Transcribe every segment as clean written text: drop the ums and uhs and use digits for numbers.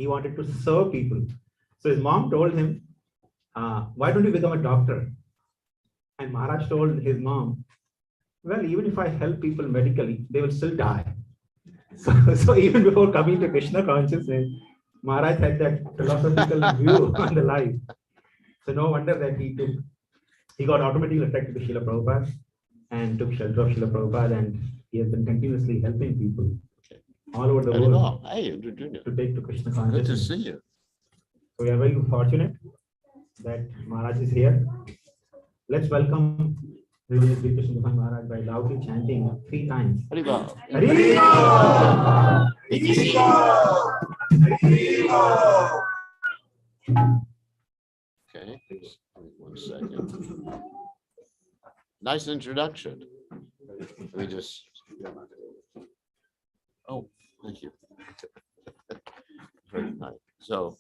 He wanted to serve people. So his mom told him, why don't you become a doctor? And Maharaj told his mom, well, even if I help people medically, they will still die. So even before coming to Krishna consciousness, Maharaj had that philosophical view on the life. So no wonder that he got automatically attracted to Srila Prabhupada and took shelter of Srila Prabhupada, and he has been continuously helping people all over the world to take to Krishna consciousness. Good to see you. So we are very fortunate that Maharaj is here. Let's welcome Bir Krishna Goswami Maharaj by loudly chanting 3 times. Haribol. Haribol! Haribol! Okay, just 1 second. Nice introduction. Let me just. Oh, thank you. Very nice. So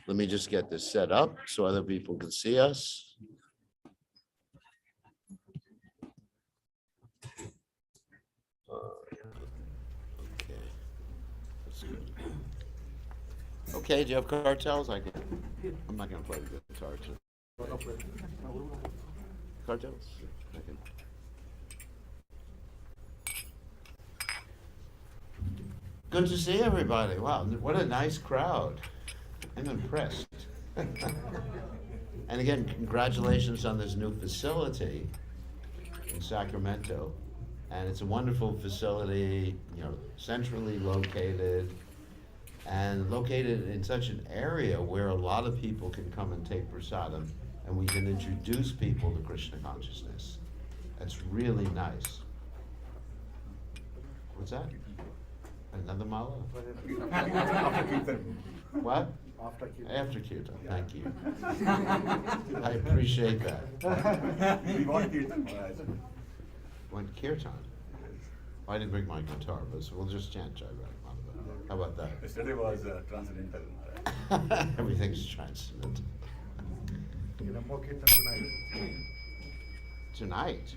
let me just get this set up so other people can see us. Okay. That's good. Okay, do you have cartels? I'm not gonna play the guitar too. Cartels? Okay. Good to see everybody. Wow, what a nice crowd. I'm impressed. And again, congratulations on this new facility in Sacramento. And it's a wonderful facility, centrally located and located in such an area where a lot of people can come and take prasadam, and we can introduce people to Krishna consciousness. That's really nice. What's that? Another mala? What? After Kirtan, thank you. I appreciate that. We want Kirtan. Want Kirtan? I didn't bring my guitar, but we'll just chant Jai Radha. How about that? Yesterday was transcendental. Everything's transcendental. More Kirtan tonight. Tonight?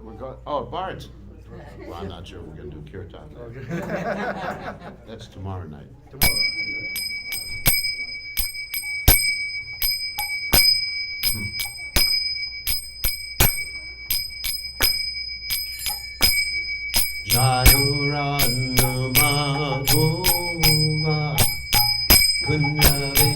We're going. Oh, Bart. Well, I'm not sure we're going to do Kirtan. That's tomorrow night. Tomorrow. Jayorandama Goma Kunyavi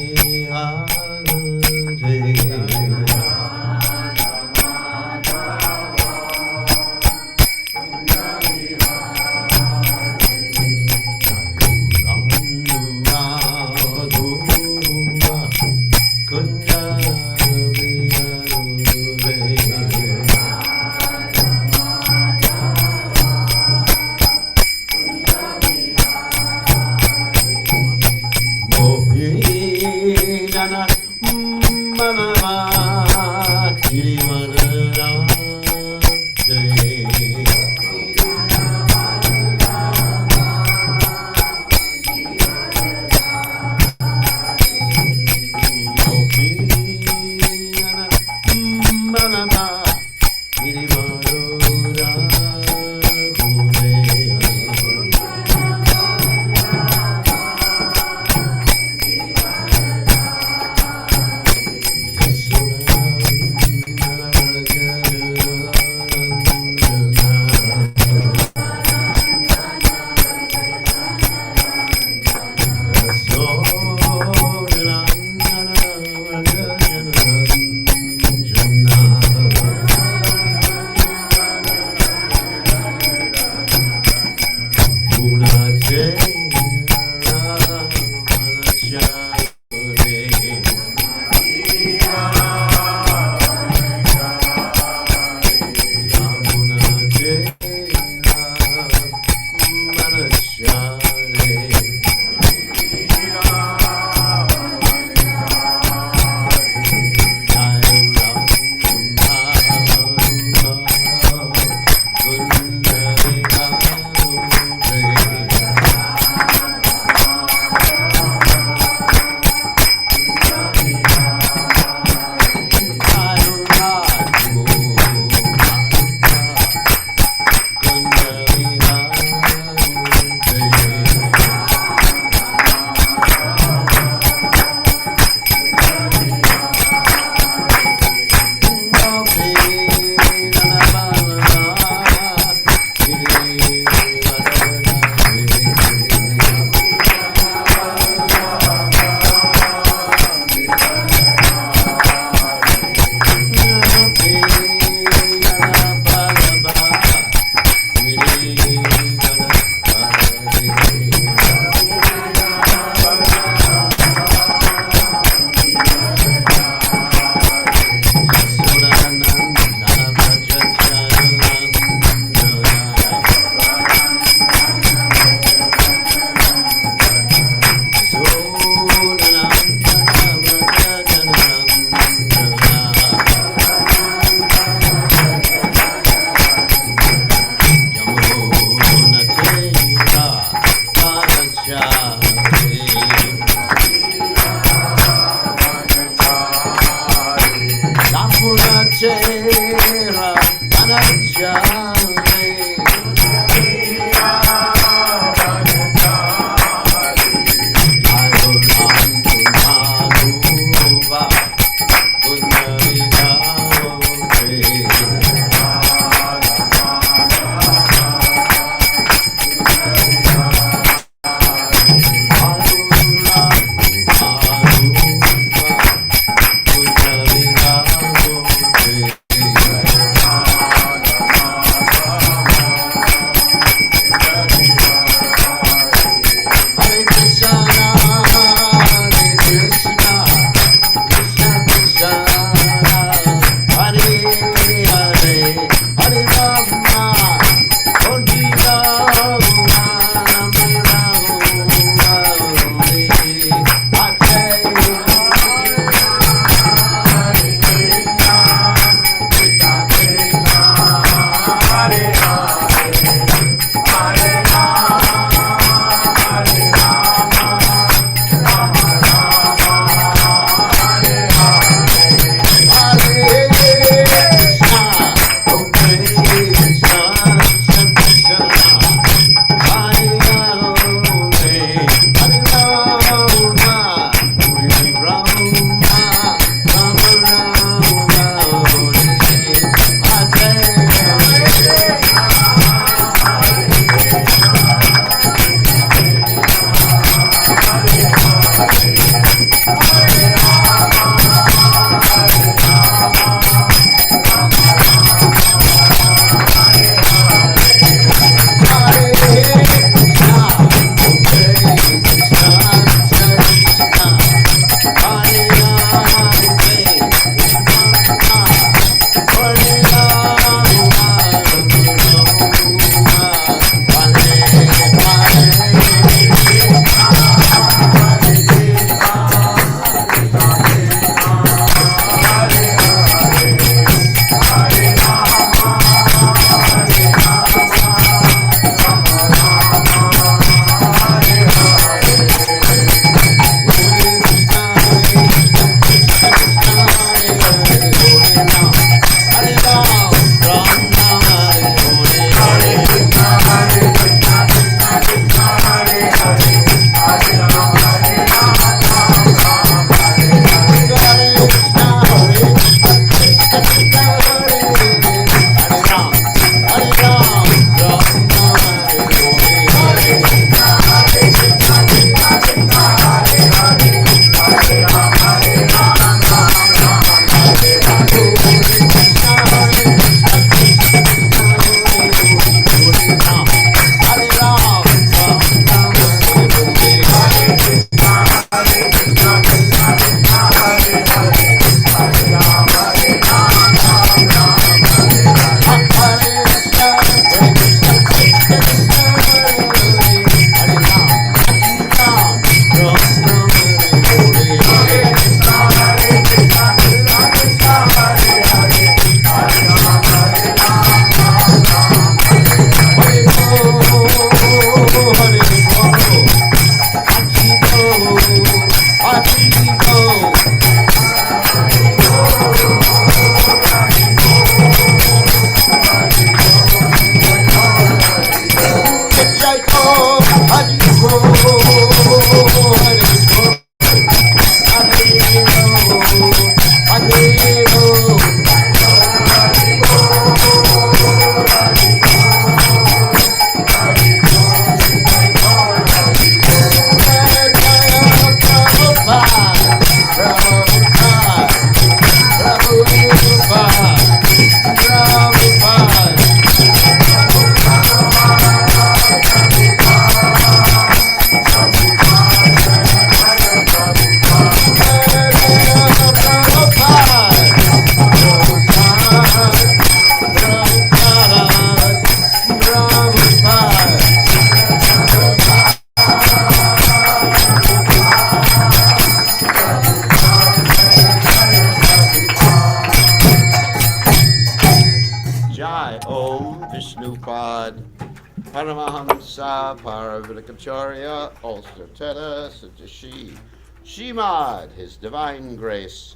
Sa Paravatakacharya, also Teta Satashi, Shimad, His Divine Grace,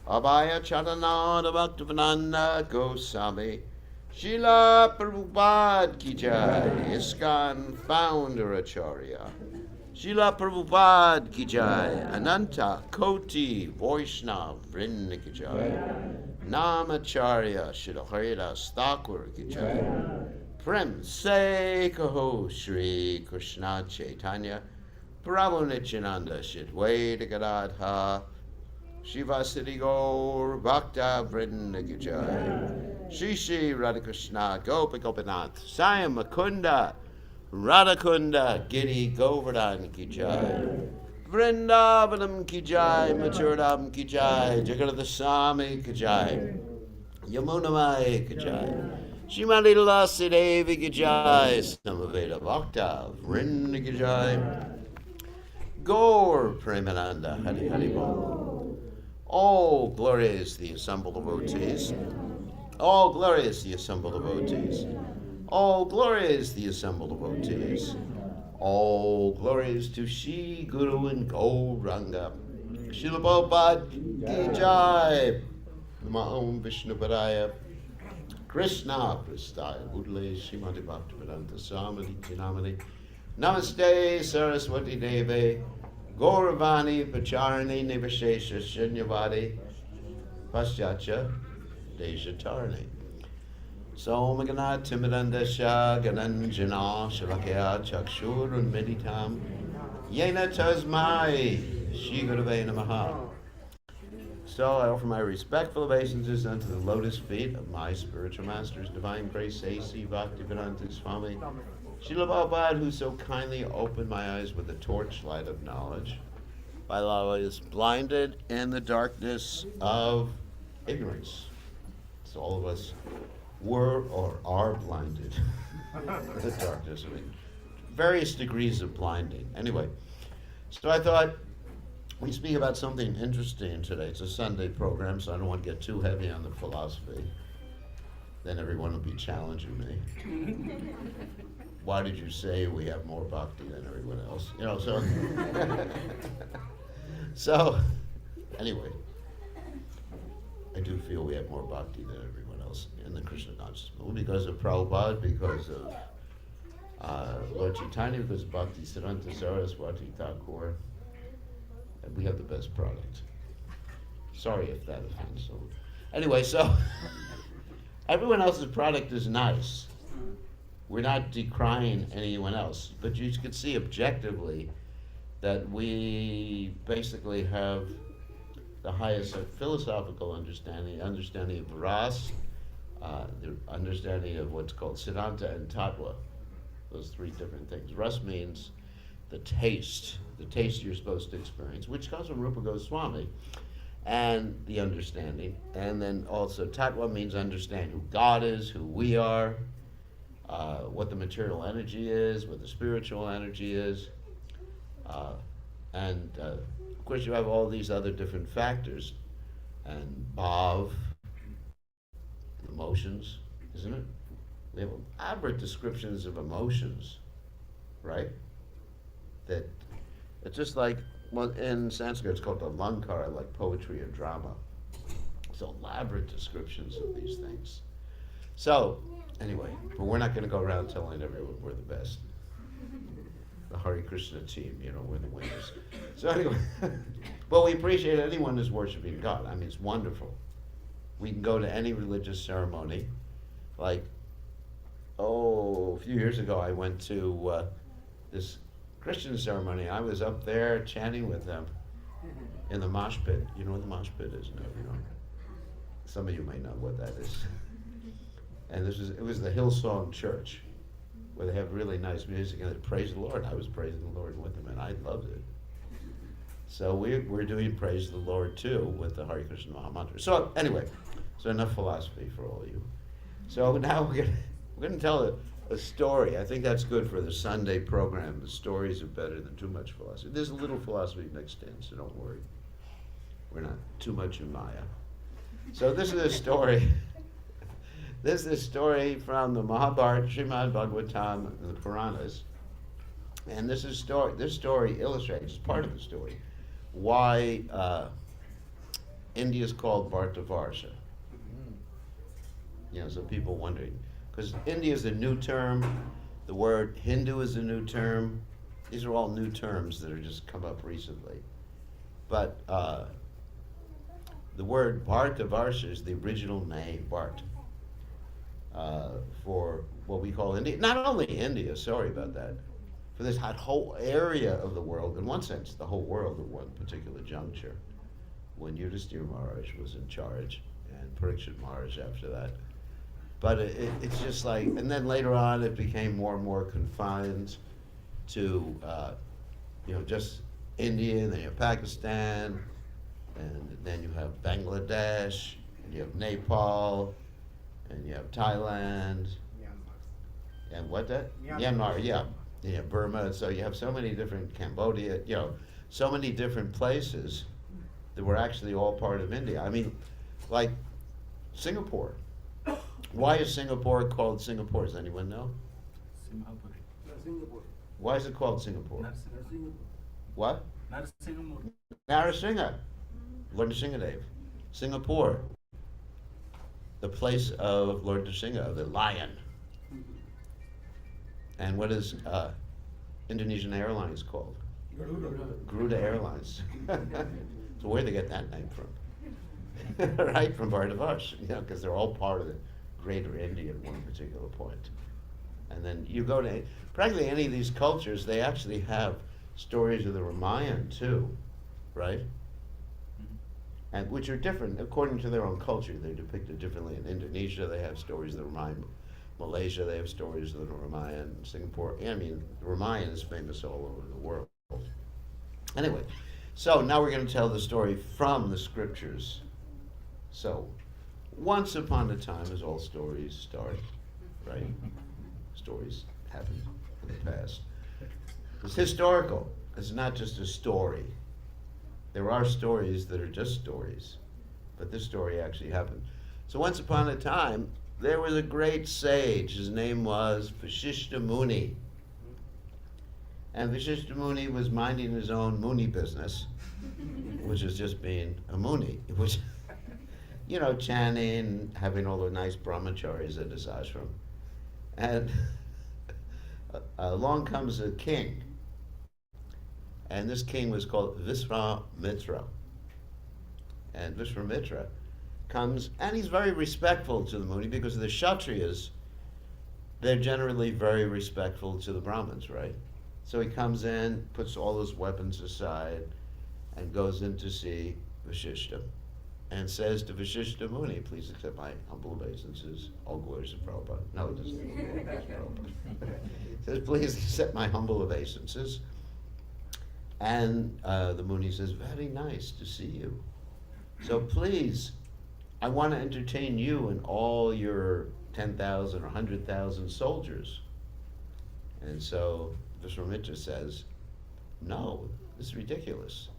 Abhaya Charananda Bhaktivedanta Goswami, Srila Prabhupada Ki Jai, ISKCON Founder Acharya, Srila Prabhupada Ki Jai, Ananta Koti Vaishnav Vrinda Ki Jai, Namacharya Srila Haridas Thakur Ki Jai, Prem Se Kaho Shri Krishna Chaitanya, Prabhu Nityananda Shidwaita Gadadha, Shiva Siddhi Gaur Bhakta Vrinda Ki Jai, Shri Shri Radhakrishna Gopa Gopinath, Sayam Mukunda, Radhakunda Giri Govardhan Ki Jai, Vrindavanam Ki Jai, Maturadam Ki Jai, Jagannath Swami Ki Jai, Yamunamai Ki Jai, Shrimati Tulsi Devi Ki Jai, Samaveda Bhakta Vrinda Ki Jai, Gaur Premananda Hari Hari Bol. All glorious the assembled devotees. All glorious the assembled devotees. All glorious the assembled devotees. All glories to Shri Guru and Gauranga. Srila Prabhupada Ki Jai. Namo Vishnu Padaya. Krishna Prastaya. Udale Srimati Bhaktivedanta Swami Namani. Namaste Saraswati Deve. Gauravani Pacharani Nivashesha Shinyavadi Paschatya Deshatarani. Somagana Timidandasha Gananjana Shalakya Chakshur and Meditam Yena Tasmai Shigurave Namaha. So I offer my respectful obeisances unto the lotus feet of my spiritual masters, Divine Grace A.C. Bhaktivedanta Swami Srila Prabhupada, who so kindly opened my eyes with the torchlight of knowledge, while I was blinded in the darkness of ignorance. So all of us were or are blinded in the darkness of ignorance. Various degrees of blinding. Anyway, so I thought we speak about something interesting today. It's a Sunday program, so I don't want to get too heavy on the philosophy. Then everyone will be challenging me. Why did you say we have more bhakti than everyone else? You know, so so anyway, I do feel we have more bhakti than everyone else in the Krishna consciousness movement because of Prabhupada, because of Lord Chaitanya, because of Bhakti Siddhanta Saraswati Thakur, and we have the best product. Sorry if that offends someone. Anyway, so everyone else's product is nice. We're not decrying anyone else, but you can see objectively that we basically have the highest philosophical understanding of Ras, the understanding of what's called Siddhanta and Tattva, those three different things. Ras means the taste you're supposed to experience, which comes from Rupa Goswami, and the understanding. And then also Tattva means understand who God is, who we are, what the material energy is, what the spiritual energy is, and of course you have all these other different factors, and bhav, emotions, isn't it? We have elaborate descriptions of emotions, right? That it's just like, well, in Sanskrit it's called alankara, like poetry or drama. So elaborate descriptions of these things. So anyway, but we're not going to go around telling everyone we're the best. The Hare Krishna team, you know, we're the winners. So anyway, well, we appreciate anyone who's worshiping God. I mean, it's wonderful. We can go to any religious ceremony. Like, a few years ago, I went to this Christian ceremony. I was up there chanting with them in the mosh pit. You know what the mosh pit is? No, you don't. Some of you may know what that is. And it was the Hillsong Church, where they have really nice music and they praise the Lord. I was praising the Lord with them, and I loved it. So we're doing praise the Lord too with the Hare Krishna Maha Mantra. So anyway, so enough philosophy for all of you. So now we're gonna tell a story. I think that's good for the Sunday program. The stories are better than too much philosophy. There's a little philosophy mixed in, so don't worry. We're not too much in Maya. So this is a story. This is a story from the Mahabharata, Srimad Bhagavatam, and the Puranas. And this story illustrates, part of the story, why India is called Bhartavarsha. You know, so people wondering, because India is a new term, the word Hindu is a new term. These are all new terms that have just come up recently. But the word Bhartavarsha is the original name, Bhart, for what we call India. Not only India, sorry about that, for this whole area of the world, in one sense, the whole world at one particular juncture, when Yudhisthira Maharaj was in charge, and Parikshit Maharaj after that. But it's just like, and then later on it became more and more confined to, just India, and then you have Pakistan, and then you have Bangladesh, and you have Nepal, and you have Thailand, and what that? Myanmar, yeah. Yeah, Burma, so you have so many different, Cambodia, so many different places that were actually all part of India. I mean, like Singapore. Why is Singapore called Singapore? Does anyone know? Singapore. Why is it called Singapore? Singapore. What? Singapore. Narasimha. Lord Nrsimhadev. Singapore. The place of Lord Nrsimha, the lion. And what is Indonesian Airlines called? Garuda Airlines. So where'd they get that name from? Right, from Bhartavarsha, because they're all part of the greater India at one particular point. And then you go to practically any of these cultures, they actually have stories of the Ramayana too, right? And which are different according to their own culture. They're depicted differently. In Indonesia, they have stories of the Ramayana. Malaysia, they have stories of the Ramayana. Singapore, I mean, the Ramayana is famous all over the world. Anyway, so now we're going to tell the story from the scriptures. So, once upon a time, as all stories start, right? Stories happen in the past. It's historical. It's not just a story. There are stories that are just stories, but this story actually happened. So once upon a time, there was a great sage. His name was Vasishtha Muni. And Vasishtha Muni was minding his own Muni business, which is just being a Muni, which, chanting, having all the nice brahmacharis at his ashram. And along comes a king. And this king was called Visvamitra. And Visvamitra comes, and he's very respectful to the Muni because the Kshatriyas, they're generally very respectful to the Brahmins, right? So he comes in, puts all his weapons aside, and goes in to see Vasishtha, and says to Vasishtha Muni, please accept my humble obeisances, all glories of Prabhupada. No, it doesn't say all glories of Prabhupada. He says, please accept my humble obeisances. And the Muni says, very nice to see you. So please, I want to entertain you and all your 10,000 or 100,000 soldiers. And so Visvamitra says, no, this is ridiculous.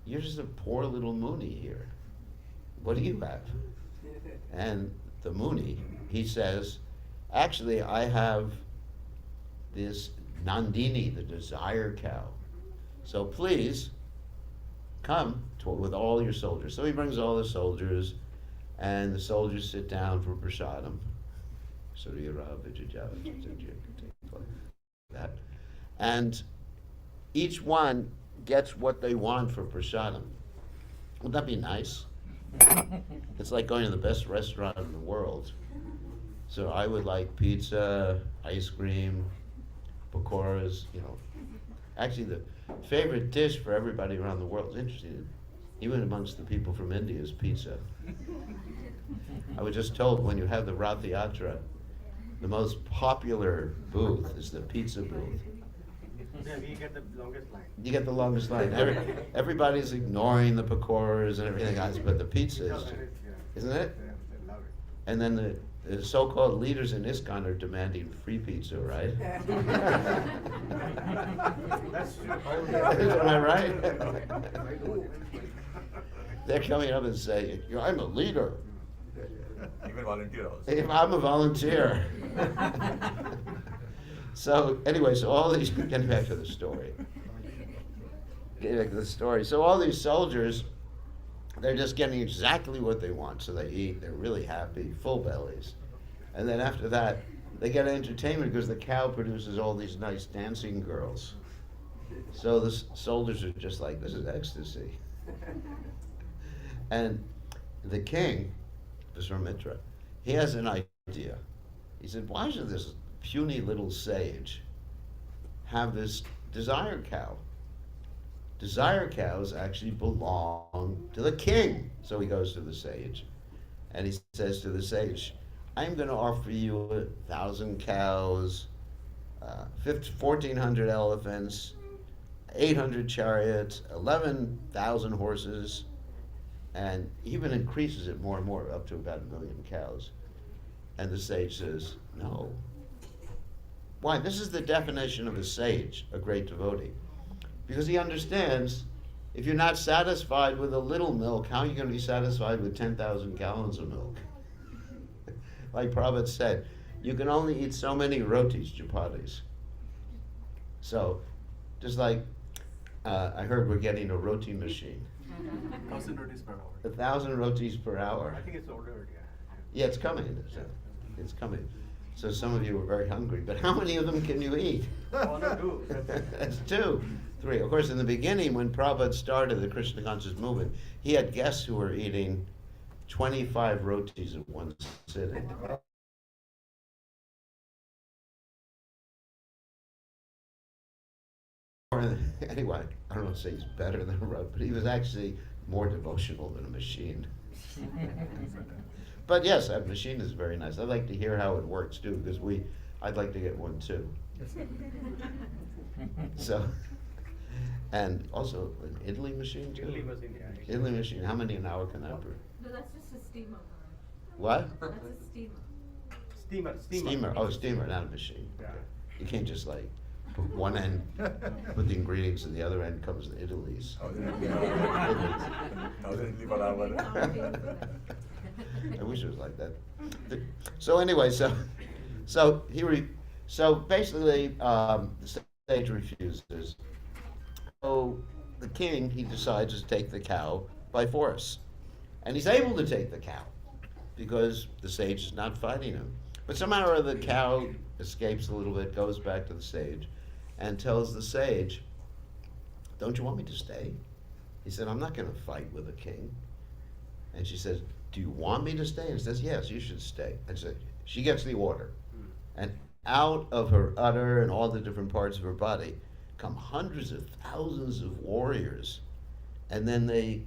You're just a poor little Muni here. What do you have? And the Muni, he says, actually, I have this Nandini, the desire cow. So please, come with all your soldiers. So he brings all the soldiers, and the soldiers sit down for prasadam. That. And each one gets what they want for prasadam. Would that be nice? It's like going to the best restaurant in the world. So I would like pizza, ice cream, pakoras, Actually, the favorite dish for everybody around the world is interesting. Even amongst the people from India is pizza. I was just told when you have the Rath Yatra, the most popular booth is the pizza booth. Yeah, we get the longest line. You get the longest line. Everybody's ignoring the pakoras and everything else, but the pizza is, isn't it? Yeah, I love it. And then the so-called leaders in ISKCON are demanding free pizza, right? That's true. Am I right? They're coming up and saying, I'm a leader. Even volunteer also. I'm a volunteer. So anyway, so all these, getting back to the story. Getting back to the story. So all these soldiers, they're just getting exactly what they want. So they eat, they're really happy, full bellies. And then after that, they get entertainment because the cow produces all these nice dancing girls. So the soldiers are just like, this is ecstasy. And the king, Viswamitra, he has an idea. He said, why should this puny little sage have this desire cow? Desire cows actually belong to the king. So he goes to the sage and he says to the sage, I'm going to offer you 1,000 cows, 1,400 elephants, 800 chariots, 11,000 horses, and even increases it more and more up to about 1,000,000 cows. And the sage says, no. Why? This is the definition of a sage, a great devotee. Because he understands if you're not satisfied with a little milk, how are you going to be satisfied with 10,000 gallons of milk? Like Prabhupada said, you can only eat so many rotis, chapatis. So, just like I heard we're getting a roti machine. 1,000 rupees per hour. 1,000 rotis per hour. I think it's ordered, yeah. Yeah, it's coming. It's coming. So some of you are very hungry, but how many of them can you eat? One or two. That's 2, 3. Of course, in the beginning, when Prabhupada started the Krishna conscious movement, he had guests who were eating 25 rotis at one sitting. Anyway, I don't want to say he's better than a robot, but he was actually more devotional than a machine. But yes, that machine is very nice. I'd like to hear how it works too, because I'd like to get one too. So, and also an idli machine too. Idli machine, yeah. Idli machine. How many an hour can that brew? No, that's just a steamer. What? That's a steamer. Steamer. Oh, steamer, not a machine. Yeah. Okay. You can't just like put one end, put the ingredients, and the other end comes the idlis. I wish it was like that. So anyway, so basically, the sage refuses. So the king, he decides to take the cow by force, and he's able to take the cow because the sage is not fighting him. But somehow or other, the cow escapes a little bit, goes back to the sage, and tells the sage, "Don't you want me to stay?" He said, "I'm not going to fight with a king." And she says, "Do you want me to stay?" And he says, "Yes, you should stay." And so she gets the order. And out of her udder and all the different parts of her body come hundreds of thousands of warriors. And then they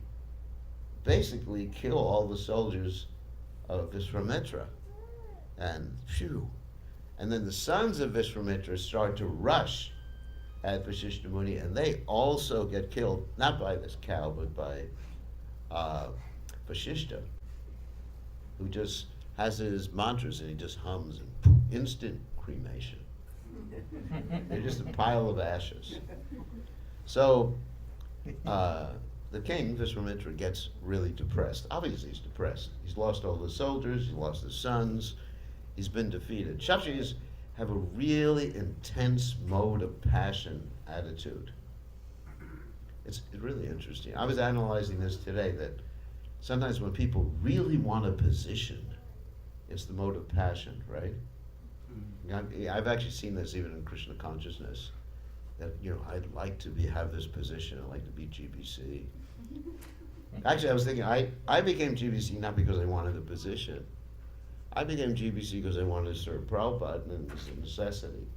basically kill all the soldiers of Viswamitra. And phew. And then the sons of Viswamitra start to rush at Vasishtha Muni, and they also get killed, not by this cow, but by Vasishtha, who just has his mantras and he just hums, and poof, instant cremation. They're just a pile of ashes. So the king, Viswamitra, gets really depressed. Obviously he's depressed. He's lost all his soldiers, he's lost his sons, he's been defeated. Kshatriyas have a really intense mode of passion attitude. It's really interesting. I was analyzing this today, that sometimes when people really want a position, it's the mode of passion, right? I've actually seen this even in Krishna consciousness, that, I'd like to have this position, I'd like to be GBC. Actually, I was thinking, I became GBC not because I wanted a position. I became GBC because I wanted to serve Prabhupada, and it's a necessity.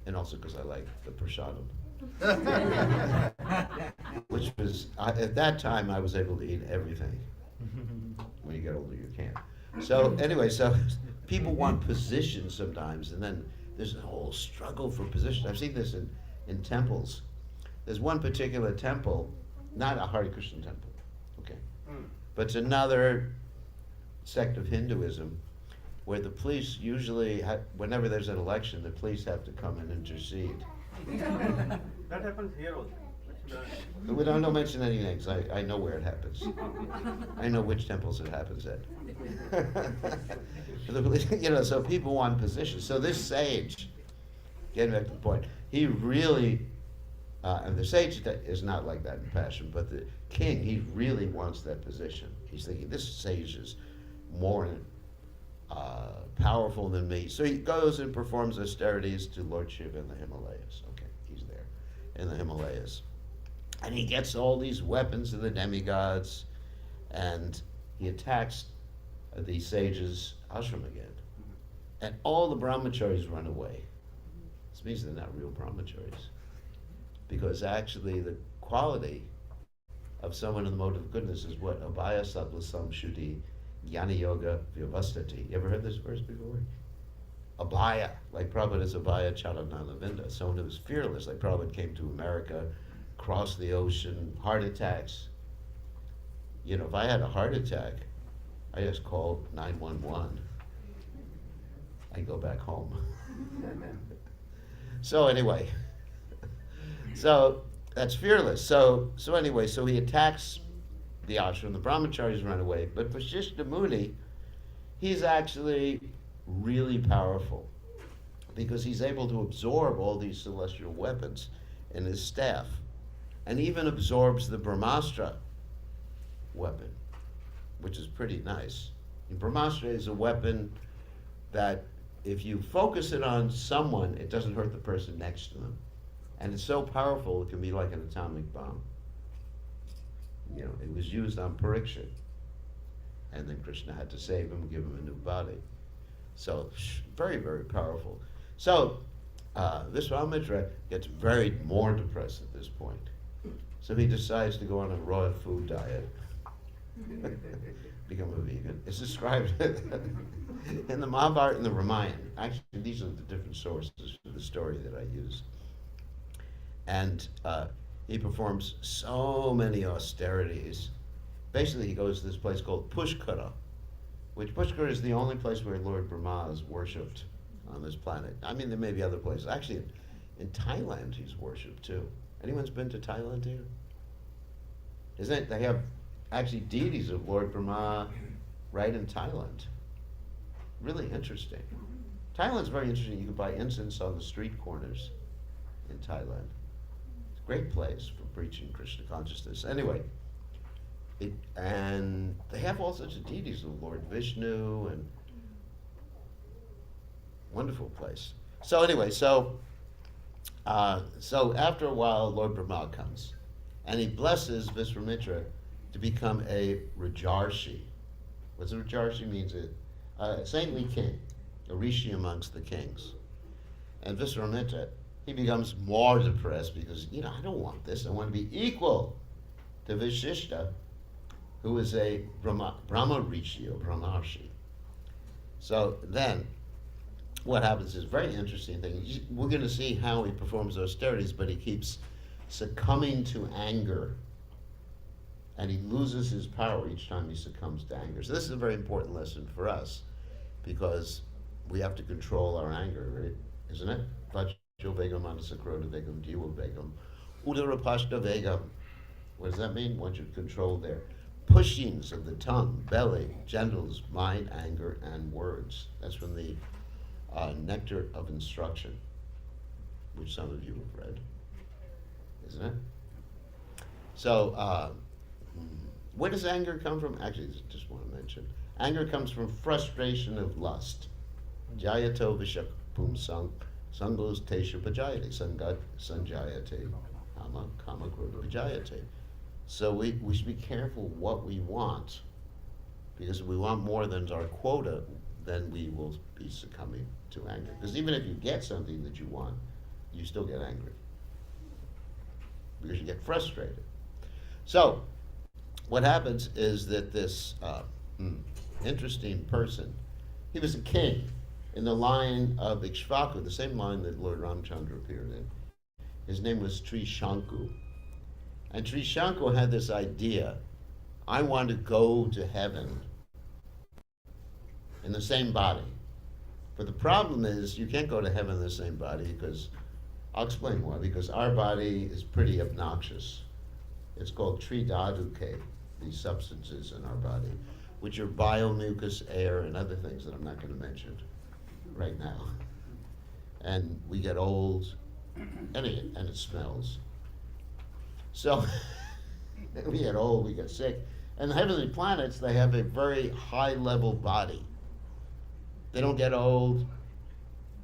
And also because I like the prasadam. Which was, at that time, I was able to eat everything. When you get older, you can't. So anyway, so people want position sometimes, and then there's a whole struggle for position. I've seen this in temples. There's one particular temple, not a Hare Krishna temple, okay, but it's another sect of Hinduism where the police usually, whenever there's an election, the police have to come and intercede. That happens here also. We don't mention any names. I know where it happens. I know which temples it happens at. You know, so people want positions. So this sage, getting back to the point, he really, and the sage is not like that in passion, but the king, he really wants that position. He's thinking, this sage is more powerful than me. So he goes and performs austerities to Lord Shiva in the Himalayas. Okay, he's there in the Himalayas. And he gets all these weapons of the demigods, and he attacks the sage's ashram again. And all the brahmacharis run away. This means they're not real brahmacharis. Because actually the quality of someone in the mode of goodness is what? Abhaya sattva samshuddhi jnana yoga vyavastati. You ever heard this verse before? Abhaya, like Prabhupada is Abhaya Charananavinda, someone who's fearless, like Prabhupada came to America, crossed the ocean, heart attacks. You know, if I had a heart attack, I just called 911. I go back home. So anyway, so that's fearless. So anyway, so he attacks the ashram. The brahmacharis run away, but Vasishtha Muni, he's actually really powerful because he's able to absorb all these celestial weapons in his staff, and even absorbs the Brahmastra weapon, which is pretty nice. And Brahmastra is a weapon that if you focus it on someone, it doesn't hurt the person next to them. And it's so powerful, it can be like an atomic bomb. You know, it was used on Parikshit. And then Krishna had to save him, give him a new body. So, very, very powerful. So, Vishwamitra gets very more depressed at this point. So he decides to go on a raw food diet. Become a vegan. It's described in the Mahabharata and the Ramayana. Actually, these are the different sources for the story that I use. And he performs so many austerities. Basically, he goes to this place called Pushkara, which Pushkara is the only place where Lord Brahma is worshipped on this planet. I mean, there may be other places. Actually, in Thailand, he's worshipped too. Anyone's been to Thailand here? Isn't it? They have actually deities of Lord Brahma right in Thailand. Really interesting. Thailand's very interesting. You can buy incense on the street corners in Thailand. It's a great place for preaching Krishna consciousness. Anyway, and they have all sorts of deities of Lord Vishnu, and wonderful place. So anyway, so after a while, Lord Brahma comes, and he blesses Vishwamitra to become a Rajarshi. What's a Rajarshi means? A saintly king, a rishi amongst the kings. And Vishwamitra, he becomes more depressed because, I don't want this. I want to be equal to Vasishtha, who is a Brahma rishi or Brahmarshi. So then, what happens is a very interesting thing. We're going to see how he performs austerities, but he keeps succumbing to anger, and he loses his power each time he succumbs to anger. So this is a very important lesson for us, because we have to control our anger, right? Isn't it? Vajjo vegam, anasakrota vegam, jiva vegam, udarapashta vegam. What does that mean? One should control their pushings of the tongue, belly, genitals, mind, anger, and words. That's from the Nectar of Instruction, which some of you have read, isn't it? So, where does anger come from? Actually, just want to mention, anger comes from frustration of lust. Jayato vishapum sangos tesha pajayate, sangat sanjayate, kama krodha pajayate. So we should be careful what we want, because if we want more than our quota, then we will be succumbing to anger. Because even if you get something that you want, you still get angry, because you get frustrated. So what happens is that this interesting person, he was a king in the line of Ikshvaku, the same line that Lord Ramchandra appeared in. His name was Trishanku. And Trishanku had this idea, I want to go to heaven in the same body. But the problem is, you can't go to heaven in the same body, because I'll explain why, because our body is pretty obnoxious. It's called tridaduke, these substances in our body, which are biomucus, air, and other things that I'm not going to mention right now. And we get old, and it smells. So we get old, we get sick. And the heavenly planets, they have a very high-level body. They don't get old.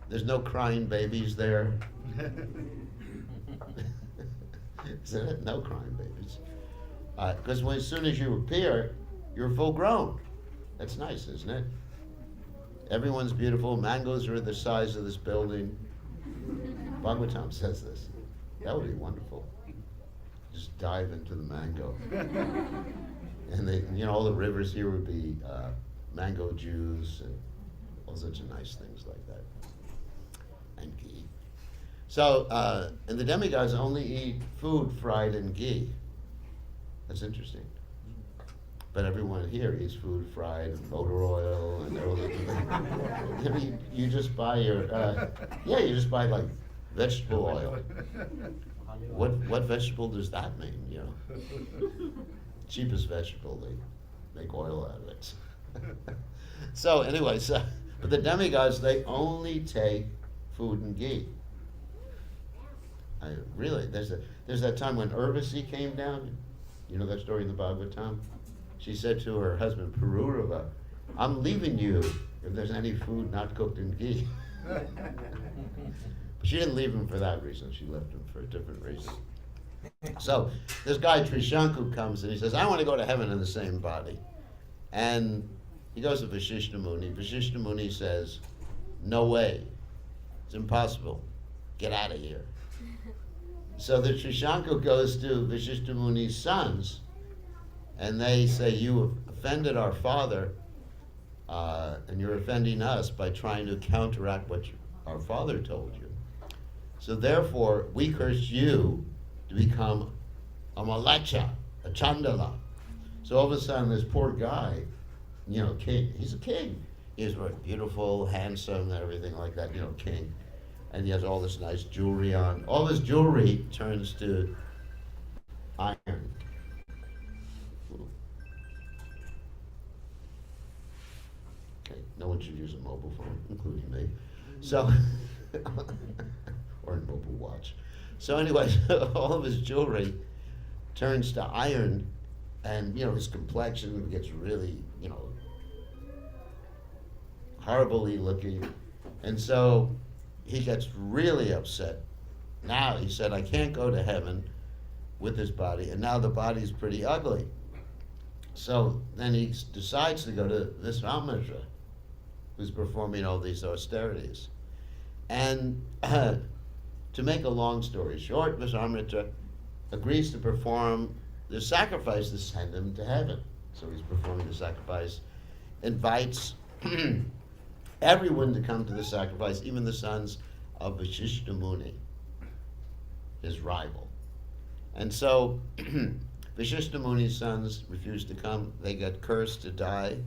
There's no crying babies there. Isn't it? No crying babies. Because as soon as you appear, you're full grown. That's nice, isn't it? Everyone's beautiful. Mangoes are the size of this building. Bhagavatam says this. That would be wonderful. Just dive into the mango. And they, all the rivers here would be mango juice and all sorts of nice things like that. And ghee. So, and the demigods only eat food fried in ghee. That's interesting. But everyone here eats food fried in motor oil and all that. You just buy your, you just buy like vegetable oil. What vegetable does that mean, Cheapest vegetable, they make oil out of it. So anyway, but the demigods, they only take food and ghee. Really, there's that time when Urvasi came down. You know that story in the Bhagavatam? She said to her husband, Pururava, I'm leaving you if there's any food not cooked in ghee. But she didn't leave him for that reason. She left him for a different reason. So this guy Trishanku comes and he says, I want to go to heaven in the same body. And he goes to Vashishta Muni. Vashishta Muni says, no way. It's impossible. Get out of here. So the Trishanku goes to Vashishta Muni's sons, and they say, you have offended our father, and you're offending us by trying to counteract what our father told you. So therefore, we curse you to become a malacha, a chandala. So all of a sudden, this poor guy, king, he's a king. He's very beautiful, handsome, and everything like that, king. And he has all this nice jewelry on. All his jewelry turns to iron. Okay, no one should use a mobile phone, including me. So, or a mobile watch. So anyway, all of his jewelry turns to iron, and his complexion gets really, horribly looking. And so he gets really upset. Now he said, I can't go to heaven with this body, and now the body's pretty ugly. So then he decides to go to Visvamitra, who's performing all these austerities. And to make a long story short, Visvamitra agrees to perform the sacrifice to send him to heaven. So he's performing the sacrifice, invites everyone to come to the sacrifice, even the sons of Vashishta Muni, his rival. And so Vashishta Muni's sons refused to come. They got cursed to die,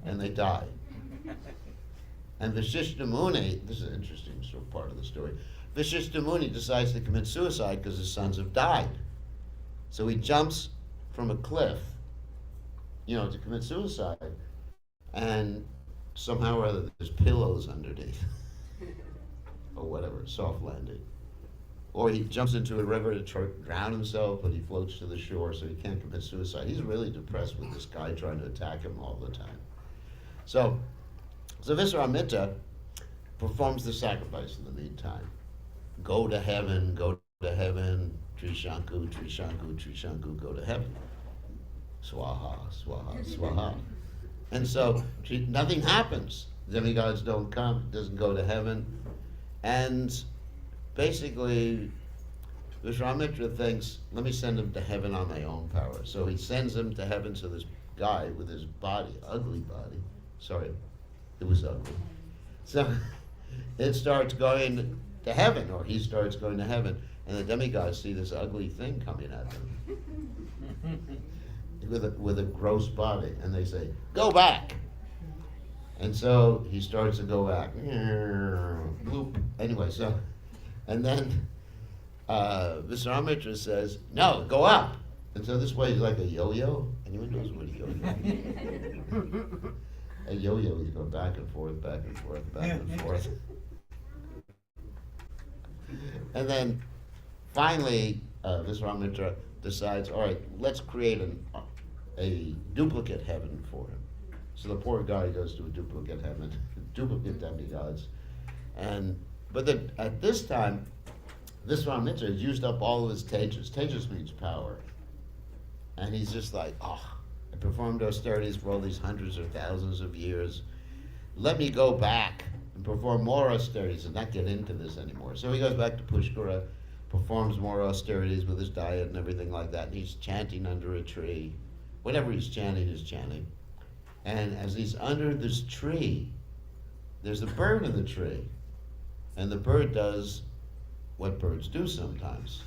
and they died. And Vashishta Muni, this is an interesting part of the story, Vashishta Muni decides to commit suicide because his sons have died. So he jumps from a cliff, to commit suicide. And somehow or other, there's pillows underneath, or whatever, soft landing. Or he jumps into a river to drown himself, but he floats to the shore, so he can't commit suicide. He's really depressed with this guy trying to attack him all the time. So Visvamitra performs the sacrifice in the meantime. Go to heaven, Trishanku, Trishanku, Trishanku, go to heaven. Swaha, swaha, swaha. And so nothing happens. Demigods don't come, doesn't go to heaven. And basically, Visvamitra thinks, let me send him to heaven on my own power. So he sends him to heaven to this guy with his body, ugly body. Sorry, it was ugly. So it starts going to heaven, or he starts going to heaven. And the demigods see this ugly thing coming at them. With a gross body, and they say, go back. And so he starts to go back. Bloop. Anyway, so And then Viswamitra says, no, go up. And so this way is like a yo-yo. Anyone knows what a yo-yo is? A yo-yo is go back and forth, back and forth, back and forth. And then finally, Viswamitra decides, all right, let's create a duplicate heaven for him. So the poor guy goes to a duplicate heaven, duplicate demigods. But at this time, Viswamitra has used up all of his tejas. Tejas means power. And he's just like, oh, I performed austerities for all these hundreds or thousands of years. Let me go back and perform more austerities and not get into this anymore. So he goes back to Pushkara, performs more austerities with his diet and everything like that. And he's chanting under a tree. Whatever he's chanting, he's chanting. And as he's under this tree, there's a bird in the tree. And the bird does what birds do sometimes.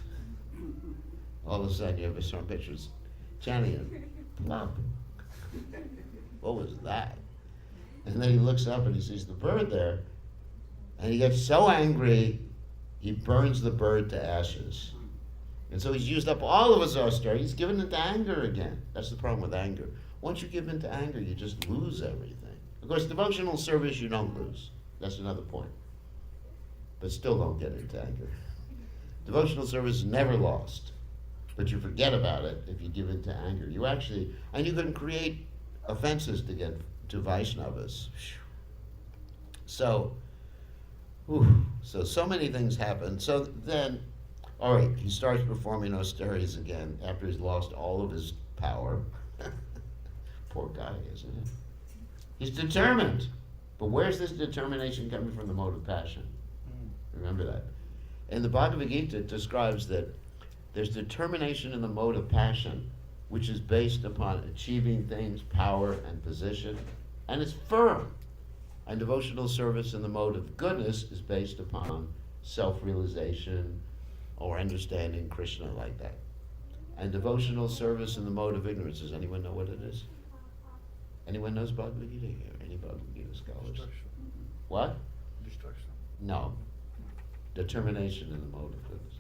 All of a sudden you have some pictures chanting and plop. What was that? And then he looks up and he sees the bird there, and he gets so angry, he burns the bird to ashes. And so he's used up all of his austerity. He's given into anger again. That's the problem with anger. Once you give into anger, you just lose everything. Of course, devotional service you don't lose. That's another point. But still don't get into anger. Devotional service is never lost. But you forget about it if you give into anger. You can create offenses to get to Vaishnavas. So many things happen. So then, all right, he starts performing austerities again after he's lost all of his power. Poor guy, isn't it? He's determined. But where's this determination coming from? The mode of passion. Remember that. And the Bhagavad Gita describes that there's determination in the mode of passion, which is based upon achieving things, power, and position, and it's firm. And devotional service in the mode of goodness is based upon self-realization or understanding Krishna like that. And devotional service in the mode of ignorance, does anyone know what it is? Anyone knows Bhagavad Gita here? Any Bhagavad Gita scholars? Destruction. What? Destruction. No. Determination in the mode of goodness.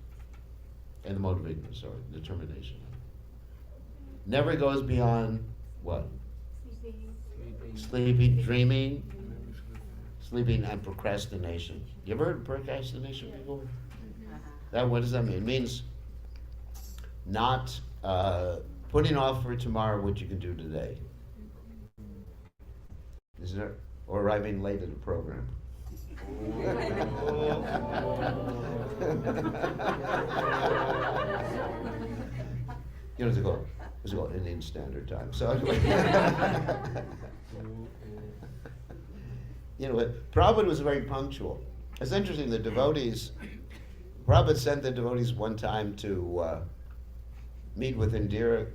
In the mode of ignorance, sorry. Determination. Never goes beyond what? Sleeping, dreaming, sleeping, and procrastination. You ever heard of procrastination before? What does that mean? It means not putting off for tomorrow what you can do today. Isn't it? Or arriving late at a program. It's called Indian Standard Time. So anyway, Prabhupada was very punctual. It's interesting, the devotees, Prabhupada sent the devotees one time to meet with Indira,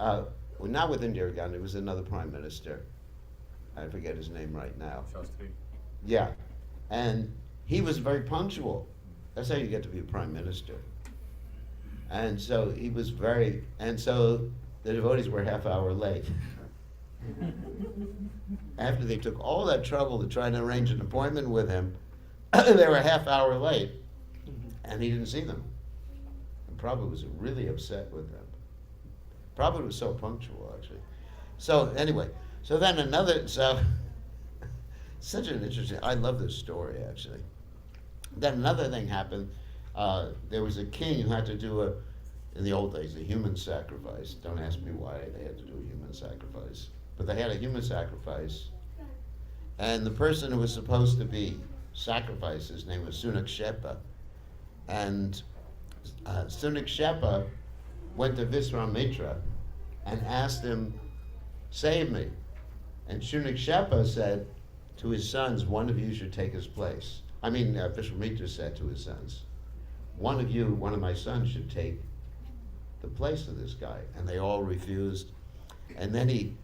not with Indira Gandhi, it was another prime minister. I forget his name right now. Shastri. Yeah, and he was very punctual. That's how you get to be a prime minister. And so so the devotees were a half hour late. After they took all that trouble to try to arrange an appointment with him, they were a half hour late, and he didn't see them. And Prabhupada was really upset with them. Prabhupada was so punctual, actually. So anyway, such an interesting, I love this story, actually. Then another thing happened. There was a king who had to do in the old days, a human sacrifice. Don't ask me why they had to do a human sacrifice. But they had a human sacrifice. And the person who was supposed to be sacrificed, his name was Sunakshepa. And Sunakshepa went to Viswamitra and asked him, save me. And Sunakshepa said to his sons, one of you should take his place. Vishwamitra said to his sons, one of my sons should take the place of this guy. And they all refused. And then he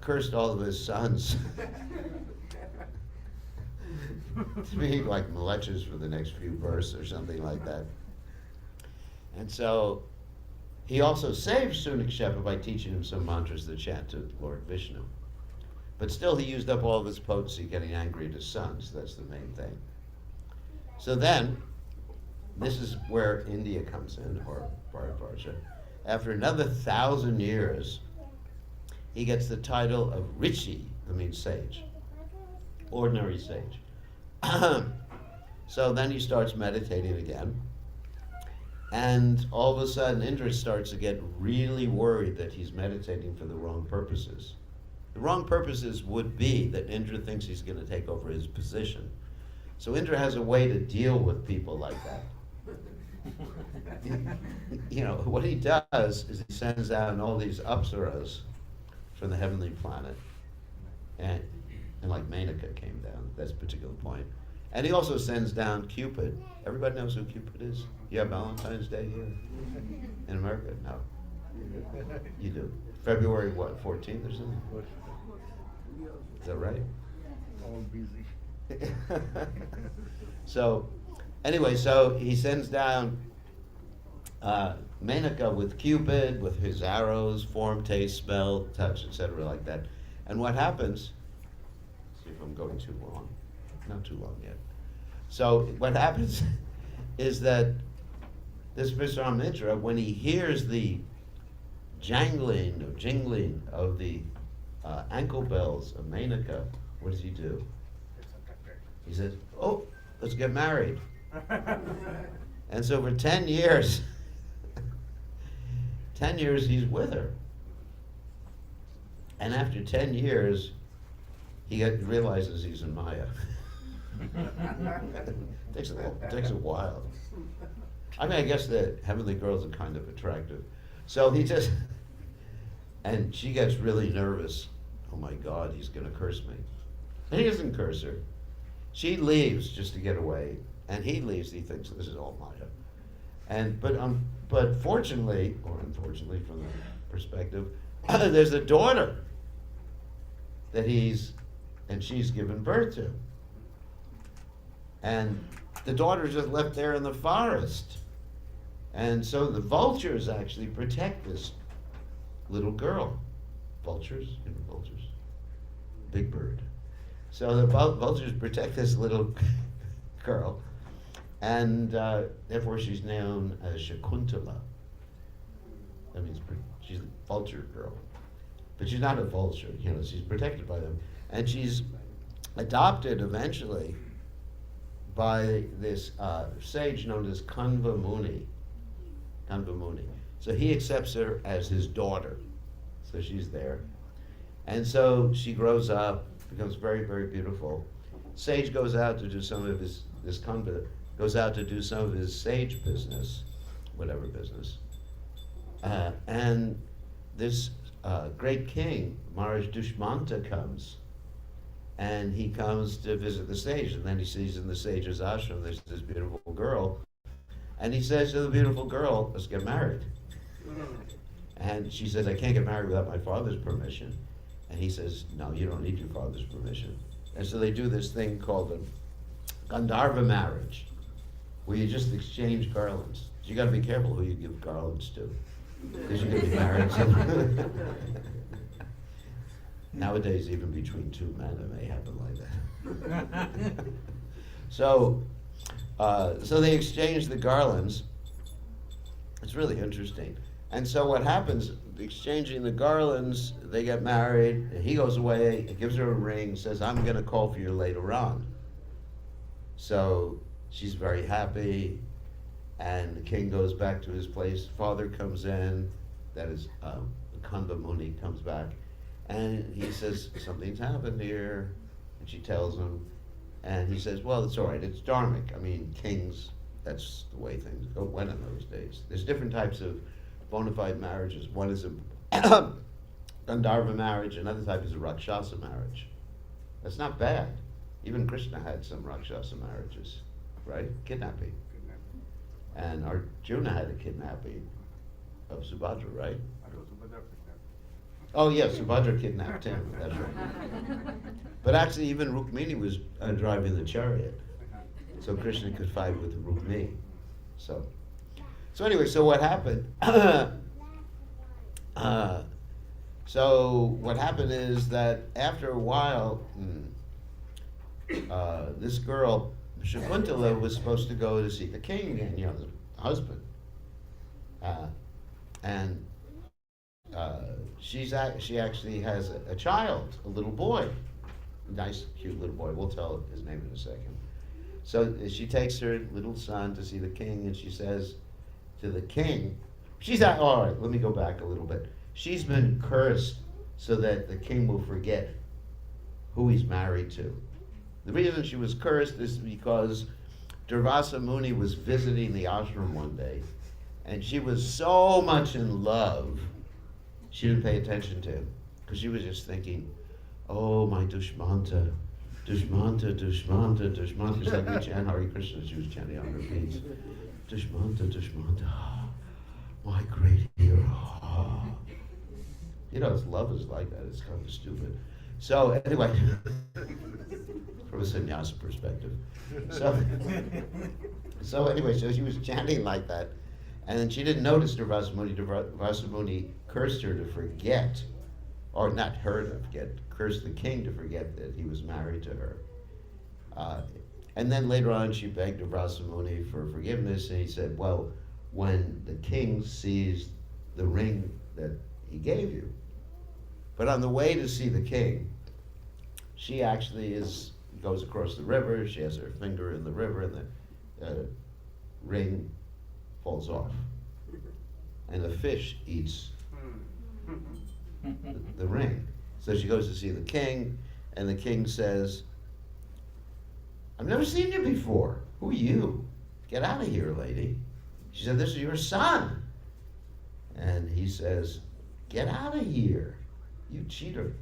cursed all of his sons to be like malechas for the next few verses or something like that. And so he also saved Sunakshepa by teaching him some mantras that chant to Lord Vishnu. But still he used up all of his potency getting angry at his sons. That's the main thing. So then this is where India comes in, or Bharatvarsha. After another 1,000 years, he gets the title of Rishi, that means sage, ordinary sage. So then he starts meditating again. And all of a sudden, Indra starts to get really worried that he's meditating for the wrong purposes. The wrong purposes would be that Indra thinks he's going to take over his position. So Indra has a way to deal with people like that. You know, what he does is he sends out all these apsaras from the heavenly planet. And like Menaka came down, that's a particular point. And he also sends down Cupid. Everybody knows who Cupid is? You have Valentine's Day here in America? No. You do. February what, 14th or something? Is that right? All busy. So, anyway, so he sends down Menaka with Cupid, with his arrows, form, taste, smell, touch, etc., like that. And what happens? See if I'm going too long. Not too long yet. So what happens is that this Vishwamitra, when he hears the jingling of the ankle bells of Menaka, what does he do? He says, "Oh, let's get married." And so for 10 years, 10 years he's with her. And after 10 years, he realizes he's in Maya. takes a while. I mean, I guess the heavenly girls are kind of attractive. So he just, and she gets really nervous. Oh my God, he's going to curse me. And he doesn't curse her. She leaves just to get away, and he leaves. He thinks this is all Maya. And but fortunately, or unfortunately, from the perspective, there's a daughter that she's given birth to. And the daughter's just left there in the forest. And so the vultures actually protect this little girl. Vultures? You know vultures? Big bird. So the vultures protect this little girl. And therefore she's known as Shakuntala. That means she's a vulture girl. But she's not a vulture, you know, she's protected by them. And she's adopted eventually by this sage known as Kanva Muni. So he accepts her as his daughter. So she's there. And so she grows up, becomes very, very beautiful. Sage goes out to do some of this Kanva goes out to do some of his sage business, whatever business. And this great king, Maharaj Dushmanta, comes. And he comes to visit the sage, and then he sees in the sage's ashram there's this beautiful girl, and he says to the beautiful girl, "Let's get married." And she says, "I can't get married without my father's permission." And he says, "No, you don't need your father's permission." And so they do this thing called a Gandharva marriage, where you just exchange garlands. You got to be careful who you give garlands to, because you're going to be married. Nowadays, even between two men, it may happen like that. So they exchange the garlands. It's really interesting. And so what happens, exchanging the garlands, they get married, he goes away, gives her a ring, says, "I'm going to call for you later on." So she's very happy, and the king goes back to his place. Father comes in, that is, Kanva Muni comes back. And he says, "Something's happened here." And she tells him. And he says, "Well, it's all right. It's dharmic. I mean, kings, that's the way things went in those days." There's different types of bona fide marriages. One is a Gandharva marriage. Another type is a Rakshasa marriage. That's not bad. Even Krishna had some Rakshasa marriages, right? Kidnapping. And Arjuna had a kidnapping of Subhadra, right? Oh yes, Subhadra kidnapped him, that's right. But actually even Rukmini was driving the chariot, so Krishna could fight with Rukmini. So anyway, so what happened? So what happened is that after a while, this girl, Shakuntala was supposed to go to see the king and, the husband. And she actually has a child, a little boy, a nice, cute little boy. We'll tell his name in a second. So she takes her little son to see the king, and she says to the king, all right, let me go back a little bit. She's been cursed so that the king will forget who he's married to. The reason she was cursed is because Durvasa Muni was visiting the ashram one day, and she was so much in love, she didn't pay attention to him, because she was just thinking, oh, my Dushmanta, Dushmanta, Dushmanta, Dushmanta. It's like we chant Hare Krishna, she was chanting on her beats. Dushmanta, Dushmanta, my great hero. Love is like that, it's kind of stupid. So anyway, from a sannyasa perspective. So anyway, so she was chanting like that, and then she didn't notice Durvasa Muni. Durvasa Muni cursed her to forget, or not her to forget, cursed the king to forget that he was married to her. And then later on she begged Durvasa Muni for forgiveness, and he said, well, when the king sees the ring that he gave you. But on the way to see the king, she actually goes across the river, she has her finger in the river, and the ring falls off. And the fish eats the ring. So she goes to see the king, and the king says, I've never seen you before. Who are you? Get out of here, lady. She said, this is your son. And he says, get out of here, you cheater.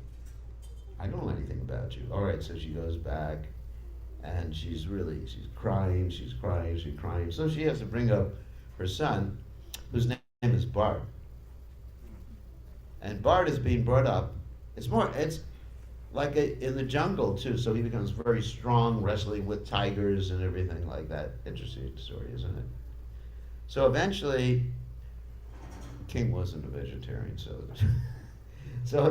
I don't know anything about you. All right, so she goes back, and she's crying. So she has to bring up her son, whose name is Bart. And Bart is being brought up. It's like in the jungle too, so he becomes very strong, wrestling with tigers and everything like that. Interesting story, isn't it? So eventually, the king wasn't a vegetarian, so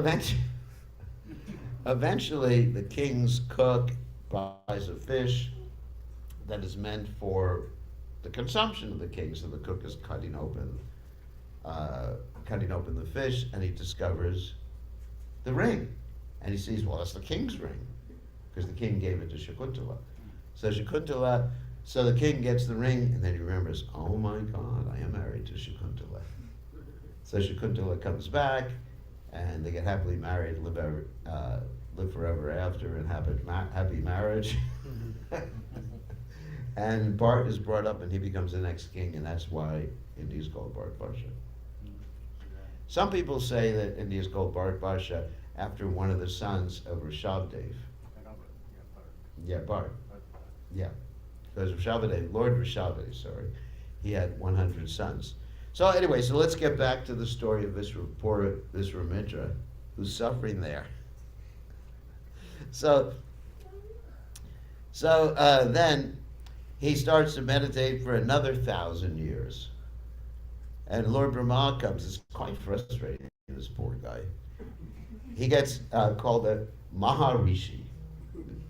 eventually the king's cook buys a fish that is meant for the consumption of the king. So the cook is cutting open the fish, and he discovers the ring. And he sees, well, that's the king's ring, because the king gave it to Shakuntala. So the king gets the ring, and then he remembers, oh my God, I am married to Shakuntala. So Shakuntala comes back, and they get happily married, live forever after in happy marriage. And Bart is brought up, and he becomes the next king, and that's why India is called Bharat Varsha. Some people say that India is called Bharat Varsha after one of the sons of Rishabdev. Yeah, Bart. Yeah, because Lord Rishabdev, sorry, he had 100 sons. So anyway, so let's get back to the story of poor Viswamitra, who's suffering there. So then he starts to meditate for another 1,000 years. And Lord Brahma comes. It's quite frustrating, this poor guy. He gets called a Maharishi.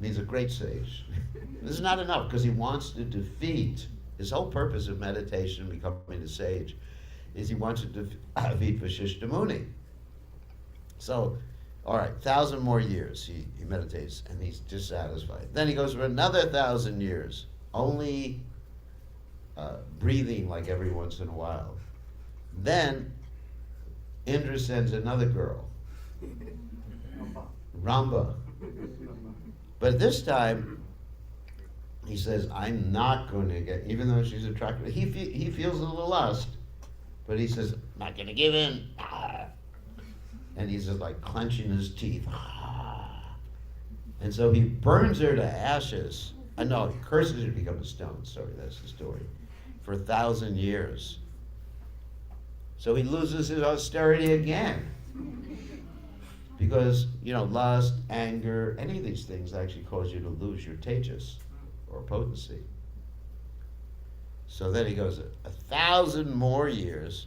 Means a great sage. This is not enough, because he wants to defeat, his whole purpose of meditation, becoming a sage, is he wants to defeat Vasishtha Muni. So, all right, 1,000 more years he meditates, and he's dissatisfied. Then he goes for another 1,000 years, only breathing like every once in a while. Then Indra sends another girl, Ramba. But this time, he says, I'm not going to get, even though she's attractive, he feels a little lust, but he says, I'm not going to give in. And he's just like clenching his teeth. And so he burns her to ashes. No, he curses her to become a stone. Sorry, that's the story. For 1,000 years. So he loses his austerity again. Because, lust, anger, any of these things actually cause you to lose your tejas, or potency. So then he goes 1,000 more years,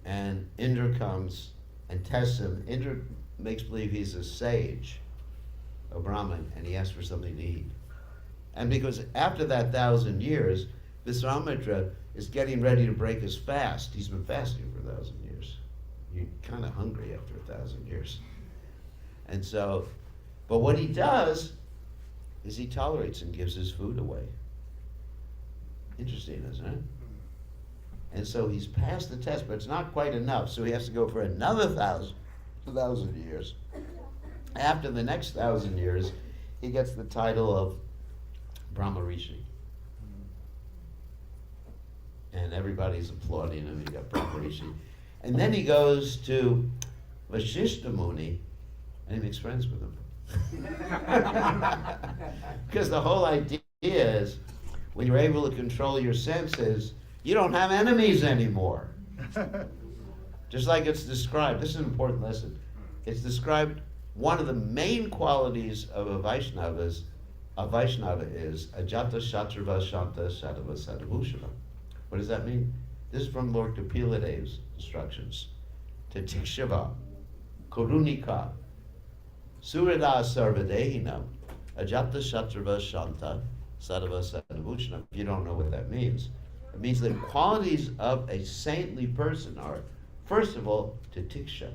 and Indra comes and tests him. Indra makes believe he's a sage, a Brahmin, and he asks for something to eat. And because after that 1,000 years, Viswamitra is getting ready to break his fast. He's been fasting for 1,000 years. You're kind of hungry after 1,000 years. And so, but what he does is he tolerates and gives his food away. Interesting, isn't it? And so he's passed the test, but it's not quite enough. So he has to go for another 1,000 years. After the next 1,000 years, he gets the title of Brahma Rishi. And everybody's applauding him. He got Brahma Rishi. And then he goes to Vashishta Muni and he makes friends with him. Because the whole idea is when you're able to control your senses, you don't have enemies anymore. Just like it's described. This is an important lesson. It's described one of the main qualities of a Vaishnava is Ajata Shatrava Shanta Sadhava Sadhabhushana. What does that mean? This is from Lord Kapiladev's instructions. Titikshava, Karunika, Surada Sarvadehinam, Ajata Shatrava Shanta Sadhava Sadhabhushana. If you don't know what that means, it means the qualities of a saintly person are, first of all, titiksha.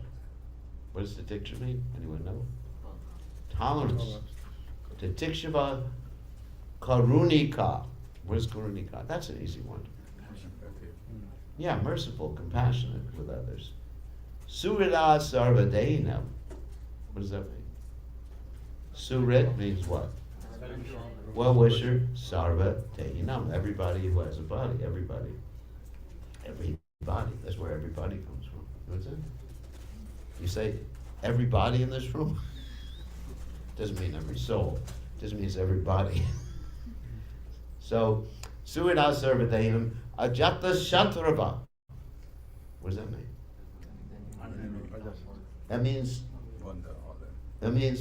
What does titiksha mean? Anyone know? Tolerance. Titikshava karunika. What is karunika? That's an easy one. Yeah, merciful, compassionate with others. Surita sarvadehinam. What does that mean? Surit means what? Well-wisher, sarva tehinam. Everybody who has a body, everybody. Everybody. That's where everybody comes from. What's that? You say everybody in this room? Doesn't mean every soul. Just means everybody. So, Surita sarva tehinam, ajata shatrava. What does that mean? That means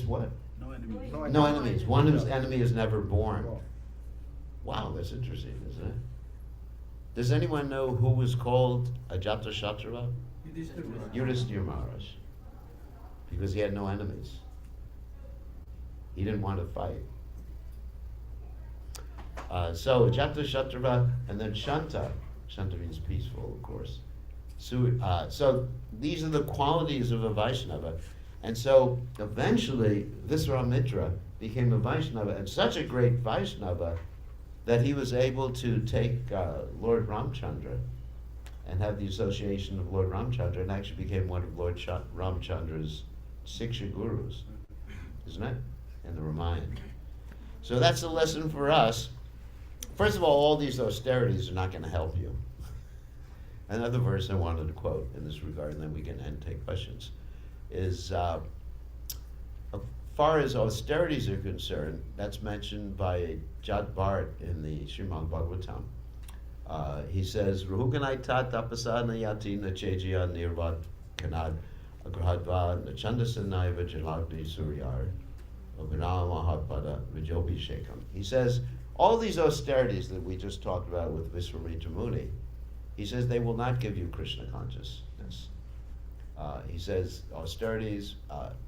what? No enemies. One whose enemy is never born. Wow, that's interesting, isn't it? Does anyone know who was called Ajata Shatrava? Yudhishthira Maharaj. Because he had no enemies. He didn't want to fight. So Ajata Shatrava and then Shanta. Shanta means peaceful, of course. So these are the qualities of a Vaishnava. And so eventually Viswamitra became a Vaishnava, and such a great Vaishnava that he was able to take Lord Ramchandra and have the association of Lord Ramchandra, and actually became one of Lord Ramchandra's Siksha Gurus, isn't it? In the Ramayana. So that's a lesson for us. First of all these austerities are not going to help you. Another verse I wanted to quote in this regard, and then we can take questions, is as far as austerities are concerned, that's mentioned by Jat Bharat in the Srimad Bhagavatam. He says, Ruhuganai tat tapasana yati nachejiya nirvad kanad agrahadva nachandasanaiva jalagni suryar oganama hatpada vijobi shekam. He says, all these austerities that we just talked about with Viswamitra Muni, he says they will not give you Krishna consciousness. He says austerities,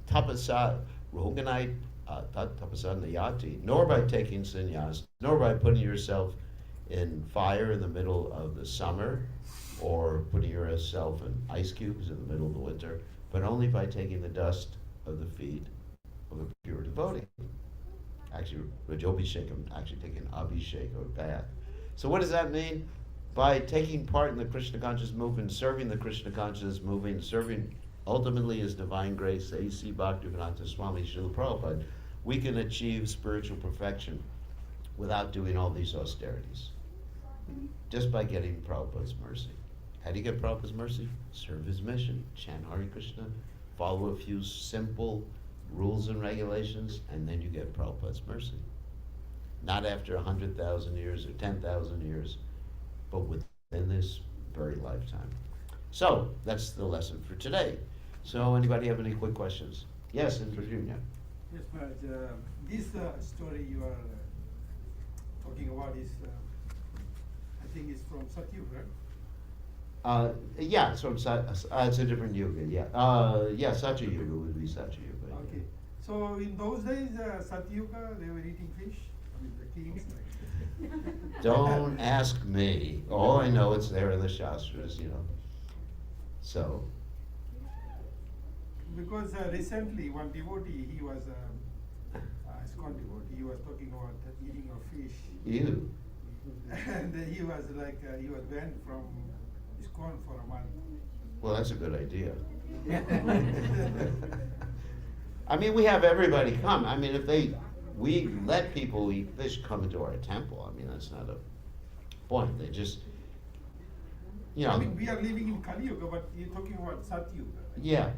tapasa, ruhuganai, tapasa nayati, nor by taking sannyas, nor by putting yourself in fire in the middle of the summer, or putting yourself in ice cubes in the middle of the winter, but only by taking the dust of the feet of a pure devotee. Actually, Rajobhishekam, actually taking an abhishek or bath. So what does that mean? By taking part in the Krishna conscious movement, serving the Krishna conscious movement, serving ultimately His divine grace, A.C. Bhaktivedanta Swami Srila Prabhupada, we can achieve spiritual perfection without doing all these austerities. Just by getting Prabhupada's mercy. How do you get Prabhupada's mercy? Serve his mission, chant Hare Krishna, follow a few simple rules and regulations, and then you get Prabhupada's mercy. Not after 100,000 years or 10,000 years, but within this very lifetime. So, that's the lesson for today. So, anybody have any quick questions? Yes, in Virginia. Yes, Maharaj. This story you are talking about is, I think it's from Satyug, right? Yeah, so it's a different yuga, yeah. Yeah, Satya Yuga would be Satya Yuga. Okay. So in those days, Satyuga, they were eating fish? I mean, the kings. Like, Don't ask me. All I know it's there in the Shastras, you know. So, because recently one devotee, he was ISKCON devotee, he was talking about eating of fish. you. And he was like, he was banned from ISKCON for a month. Well, that's a good idea. I mean, we have everybody come. I mean, we let people eat fish come into our temple. I mean, that's not a point. They just, you know. I mean, we are living in Kali Yuga, but you're talking about Satyuga. Right? Yeah.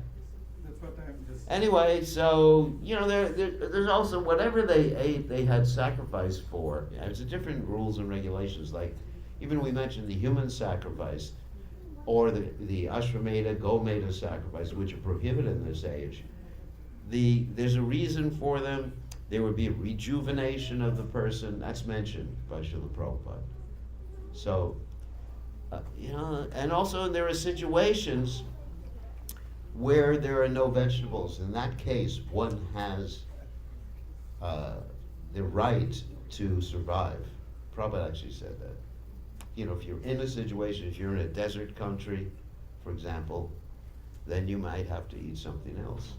That's what I'm just. Anyway, so, you know, there's also whatever they ate, they had sacrifice for. Yeah, it's a different rules and regulations. Like, even we mentioned the human sacrifice, or the Ashwamedha, Gomedha sacrifice, which are prohibited in this age. There's a reason for them. There would be a rejuvenation of the person. That's mentioned by Srila Prabhupada. So, you know, and also there are situations where there are no vegetables. In that case, one has the right to survive. Prabhupada actually said that. You know, if you're in a situation, if you're in a desert country, for example, then you might have to eat something else.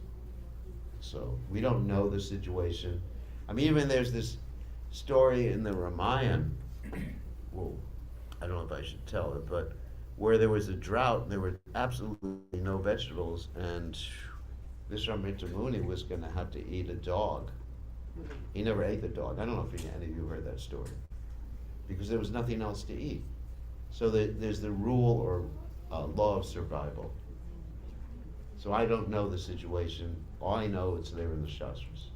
So we don't know the situation. I mean, even there's this story in the Ramayana, well, I don't know if I should tell it, but where there was a drought and there were absolutely no vegetables, and Vishwamitra Muni was going to have to eat a dog. He never ate the dog. I don't know if any of you heard that story. Because there was nothing else to eat. So there's the rule or law of survival. So I don't know the situation. All I know it's there in the Shastras.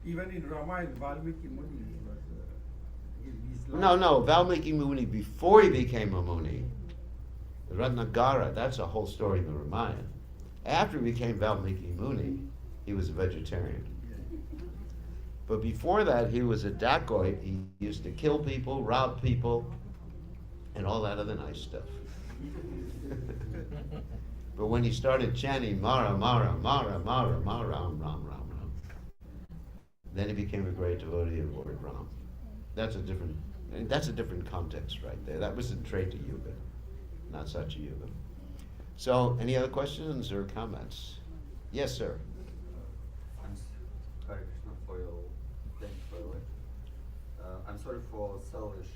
Even in Ramayana, Valmiki Muni was his No, Valmiki Muni, before he became a Muni, the Ratnagara, that's a whole story in the Ramayana. After he became Valmiki Muni, he was a vegetarian. But before that, he was a dacoit. He used to kill people, rob people, and all that other nice stuff. But when he started chanting Mara, Mara, Mara, Mara, Mara, Ram, Ram, Ram, Ram, then he became a great devotee of Lord Ram. That's a different context right there. That was in Treta Yuga, not Satya Yuga. So, any other questions or comments? Yes, sir. Hare Krishna for your thank you for your lecture. I'm sorry for selfish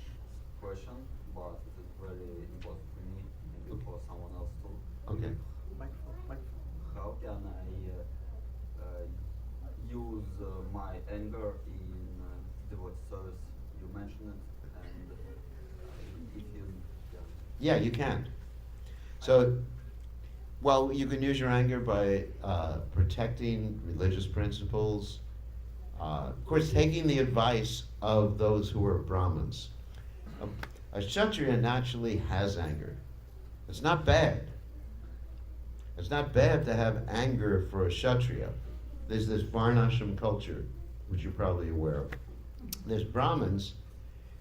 question, but it is very important for me, maybe for someone else too. Okay. How can I use my anger in devotee service? You mentioned it, and if you, Yeah, you can. So, well, you can use your anger by protecting religious principles. Of course, taking the advice of those who are Brahmins. A Kshatriya naturally has anger. It's not bad. It's not bad to have anger for a Kshatriya. There's this Varnashram culture, which you're probably aware of. There's Brahmins,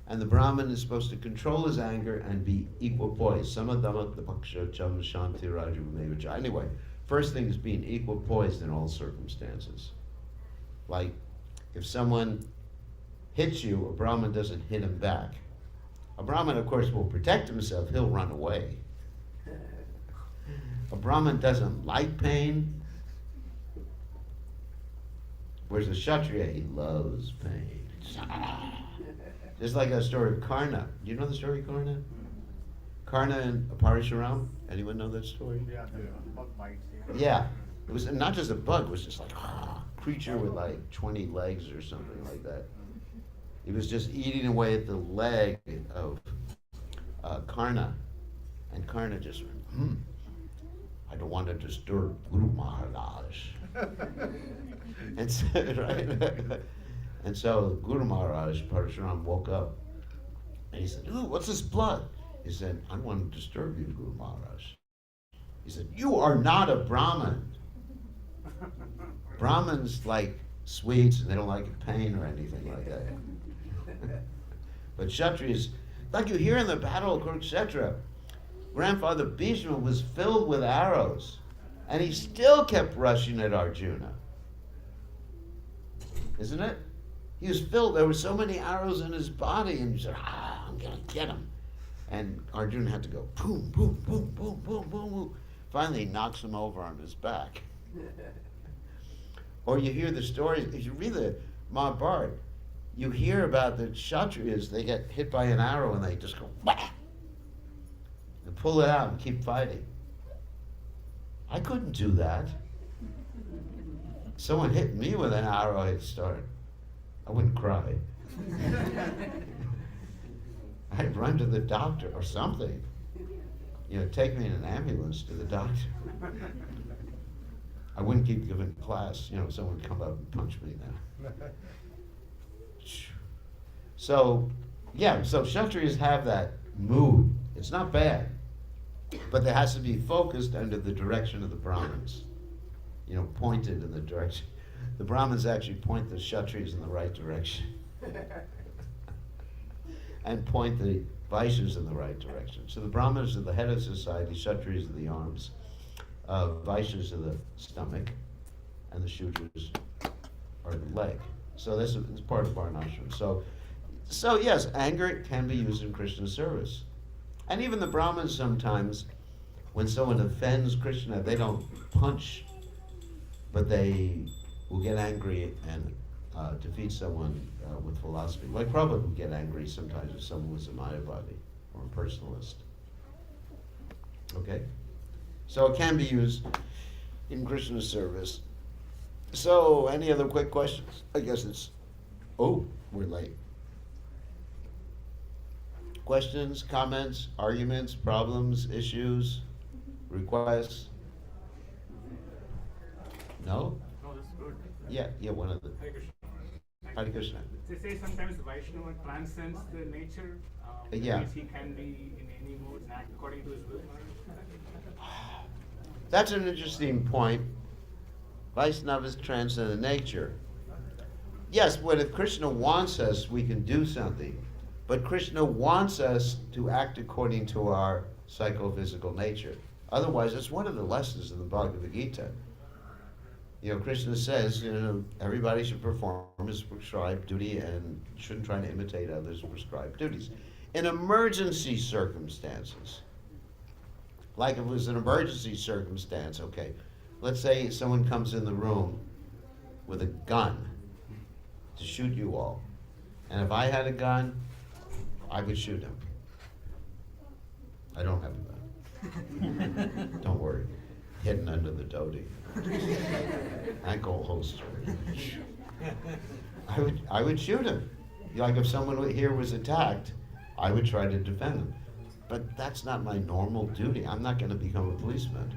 and the Brahmin is supposed to control his anger and be equipoised. Anyway, first thing is being equipoised in all circumstances. Like, if someone hits you, a Brahmin doesn't hit him back. A Brahmin, of course, will protect himself. He'll run away. A Brahmin doesn't like pain, whereas a Kshatriya, he loves pain. Just like that story of Karna. Do you know the story of Karna? Karna and Parashuram? Anyone know that story? Yeah, the bug bites. Yeah. It was not just a bug, it was just like a creature with like 20 legs or something like that. He was just eating away at the leg of Karna. And Karna just went, I don't want to disturb Guru Maharaj. And so, right? And so Guru Maharaj, Parashuram, woke up and he said, ooh, what's this blood? He said, I don't want to disturb you, Guru Maharaj. He said, you are not a Brahmin. Brahmins like sweets and they don't like pain or anything like that. But Kshatriyas, like you hear in the Battle of Kurukshetra, Grandfather Bhishma was filled with arrows and he still kept rushing at Arjuna. Isn't it? He was filled. There were so many arrows in his body, and he said, I'm going to get him. And Arjuna had to go, boom, boom, boom, boom, boom, boom, boom. Finally, he knocks him over on his back. Or you hear the stories, if you read the Mahabharata, you hear about the Kshatriyas, they get hit by an arrow and they just go, whack, and pull it out and keep fighting. I couldn't do that. Someone hit me with an arrow, I'd start. I wouldn't cry. I'd run to the doctor or something. Take me in an ambulance to the doctor. I wouldn't keep giving class. Someone would come up and punch me now. So Kshatriyas have that mood. It's not bad, but there has to be focused under the direction of the Brahmins. Pointed in the direction. The Brahmins actually point the Kshatriyas in the right direction. And point the Vaishyas in the right direction. So the Brahmanas are the head of society, Kshatriyas are the arms, Vaishyas are the stomach, and the Shudras are the leg. So this is part of Varnashram. So yes, anger can be used in Krishna service. And even the Brahmins sometimes, when someone offends Krishna, they don't punch, but they will get angry and defeat someone with philosophy. Like Prabhupada would get angry sometimes if someone was a Mayavadi or a personalist. Okay? So it can be used in Krishna service. So, any other quick questions? I guess we're late. Questions, comments, arguments, problems, issues, requests? No? No, that's good. Yeah, one of the. Hare Krishna. Hare Krishna. They say sometimes Vaishnava transcends the nature. Yeah. He can be in any mood and act according to his will. That's an interesting point. Vaishnavas transcend the nature. Yes, but if Krishna wants us, we can do something. But Krishna wants us to act according to our psychophysical nature. Otherwise, it's one of the lessons in the Bhagavad Gita. Krishna says, everybody should perform his prescribed duty and shouldn't try to imitate others' prescribed duties. In emergency circumstances, like if it was an emergency circumstance, okay, let's say someone comes in the room with a gun to shoot you all. And if I had a gun, I would shoot him. I don't have a gun. Don't worry. Hidden under the dhoti. Ankle holster. I would shoot him. Like if someone here was attacked, I would try to defend them. But that's not my normal duty. I'm not going to become a policeman.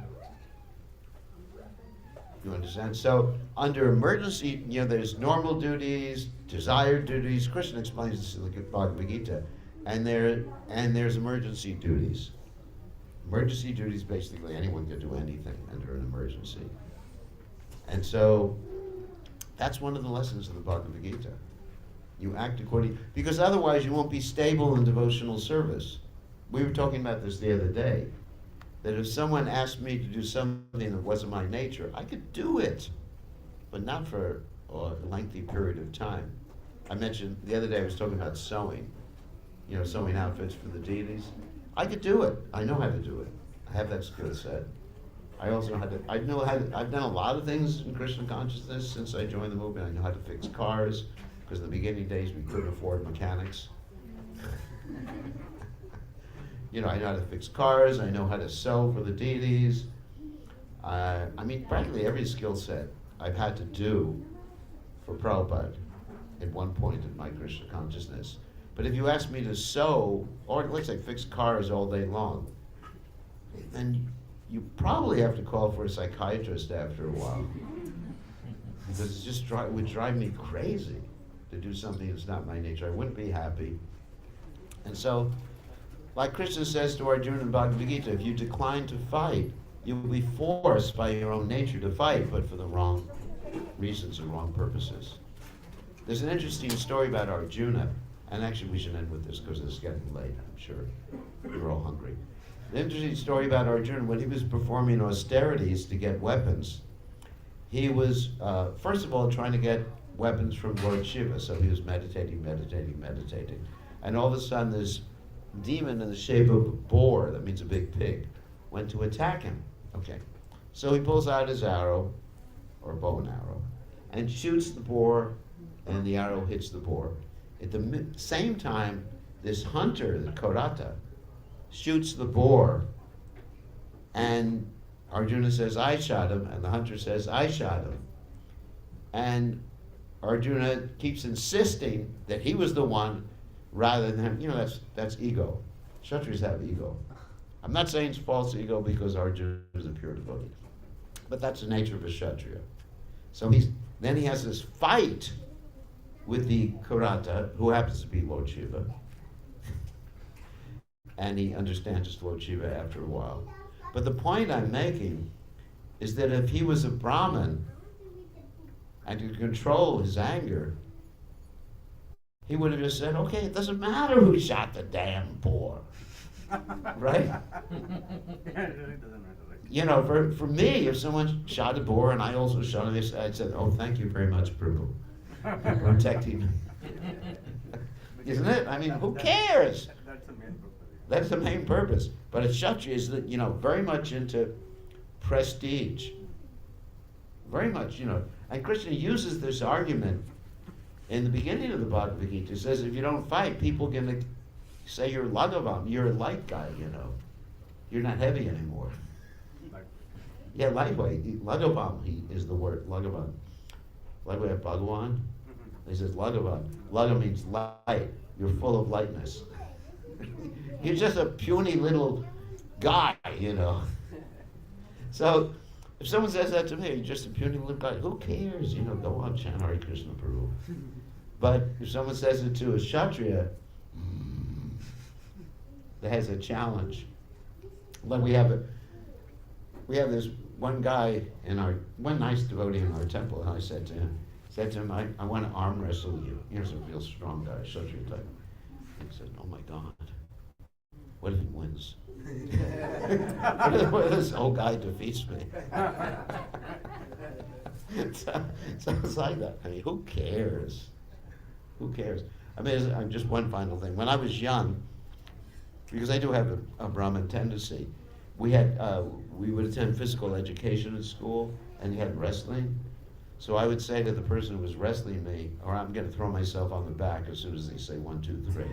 You understand? So under emergency, there's normal duties, desired duties. Krishna explains this in the Bhagavad Gita. And there's emergency duties. Emergency duties, basically anyone can do anything under an emergency. And so that's one of the lessons of the Bhagavad Gita. You act according, because otherwise you won't be stable in devotional service. We were talking about this the other day, that if someone asked me to do something that wasn't my nature, I could do it, but not for a lengthy period of time. I mentioned the other day I was talking about sewing, sewing outfits for the deities. I could do it. I know how to do it. I have that skill set. I also know how to, I've done a lot of things in Krishna consciousness since I joined the movement. I know how to fix cars, because in the beginning days we couldn't afford mechanics. I know how to fix cars, I know how to sew for the deities. Practically every skill set I've had to do for Prabhupada at one point in my Krishna consciousness. But if you ask me to sew, or let's say fix cars all day long, then you probably have to call for a psychiatrist after a while. Because it just would drive me crazy to do something that's not my nature. I wouldn't be happy. And so, like Krishna says to Arjuna in Bhagavad Gita, if you decline to fight, you will be forced by your own nature to fight, but for the wrong reasons and wrong purposes. There's an interesting story about Arjuna, and actually we should end with this because it's getting late, I'm sure. We're all hungry. An interesting story about Arjuna, when he was performing austerities to get weapons, he was, first of all, trying to get weapons from Lord Shiva. So he was meditating. And all of a sudden this demon in the shape of a boar, that means a big pig, went to attack him. Okay. So he pulls out his arrow, or bow and arrow, and shoots the boar, and the arrow hits the boar. At the same time, this hunter, the Karata, shoots the boar, and Arjuna says, I shot him, and the hunter says, I shot him. And Arjuna keeps insisting that he was the one rather than him. That's ego. Kshatriyas have ego. I'm not saying it's false ego because Arjuna is a pure devotee, but that's the nature of a Kshatriya. So then he has this fight with the Karata, who happens to be Lord Shiva, and he understands Lord Shiva after a while. But the point I'm making is that if he was a Brahmin and could control his anger, he would have just said, okay, it doesn't matter who shot the damn boar. Right? Yeah, it really doesn't matter, right? You know, for me, if someone shot a boar and I also shot it, I'd say, oh, thank you very much, Prabhu, for protecting me. Isn't it? I mean, who cares? That's the main purpose. That's the main purpose. But a Kshatriya is, very much into prestige. Very much, And Krishna uses this argument in the beginning of the Bhagavad Gita. He says, if you don't fight, people are going to say you're Lagavam, you're a light guy, You're not heavy anymore. Yeah, lightweight. Lagavam is the word, Lagavan. Like we have Bhagawan. He says Lagavan. Laga means light. You're full of lightness. You're just a puny little guy, So, if someone says that to me, you're just a puny little guy, who cares? Go on, chant Hare Krishna Prabhu. But if someone says it to a Kshatriya, that has a challenge. Like we have this one guy one nice devotee in our temple, and I said to him, I want to arm wrestle you. Here's a real strong guy, Kshatriya type. He said, oh my God, what if he wins? What if this old guy defeats me? so it's like that. I mean, who cares? Who cares? I mean, just one final thing. When I was young, because I do have a Brahmin tendency, we would attend physical education at school, and you had wrestling. So I would say to the person who was wrestling me, or I'm going to throw myself on the back as soon as they say 1, 2, 3.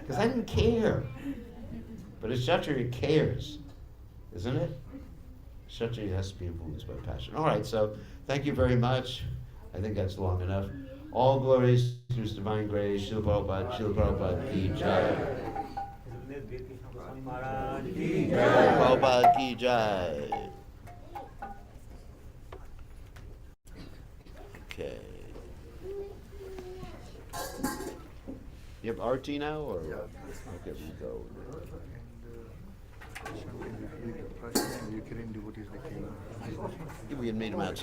Because I didn't care. But a Kshatriya cares, isn't it? Kshatriya has to be influenced by passion. All right, so thank you very much. I think that's long enough. All glories to His divine grace. Srila Prabhupada ki jai. Bir Krishna Goswami Maharaj ki Jai Prabhupada ki jai. Okay. You have RT now, or? Yeah. Okay, we go. And Krishna and Ukrainian devotees like him. We can meet him outside.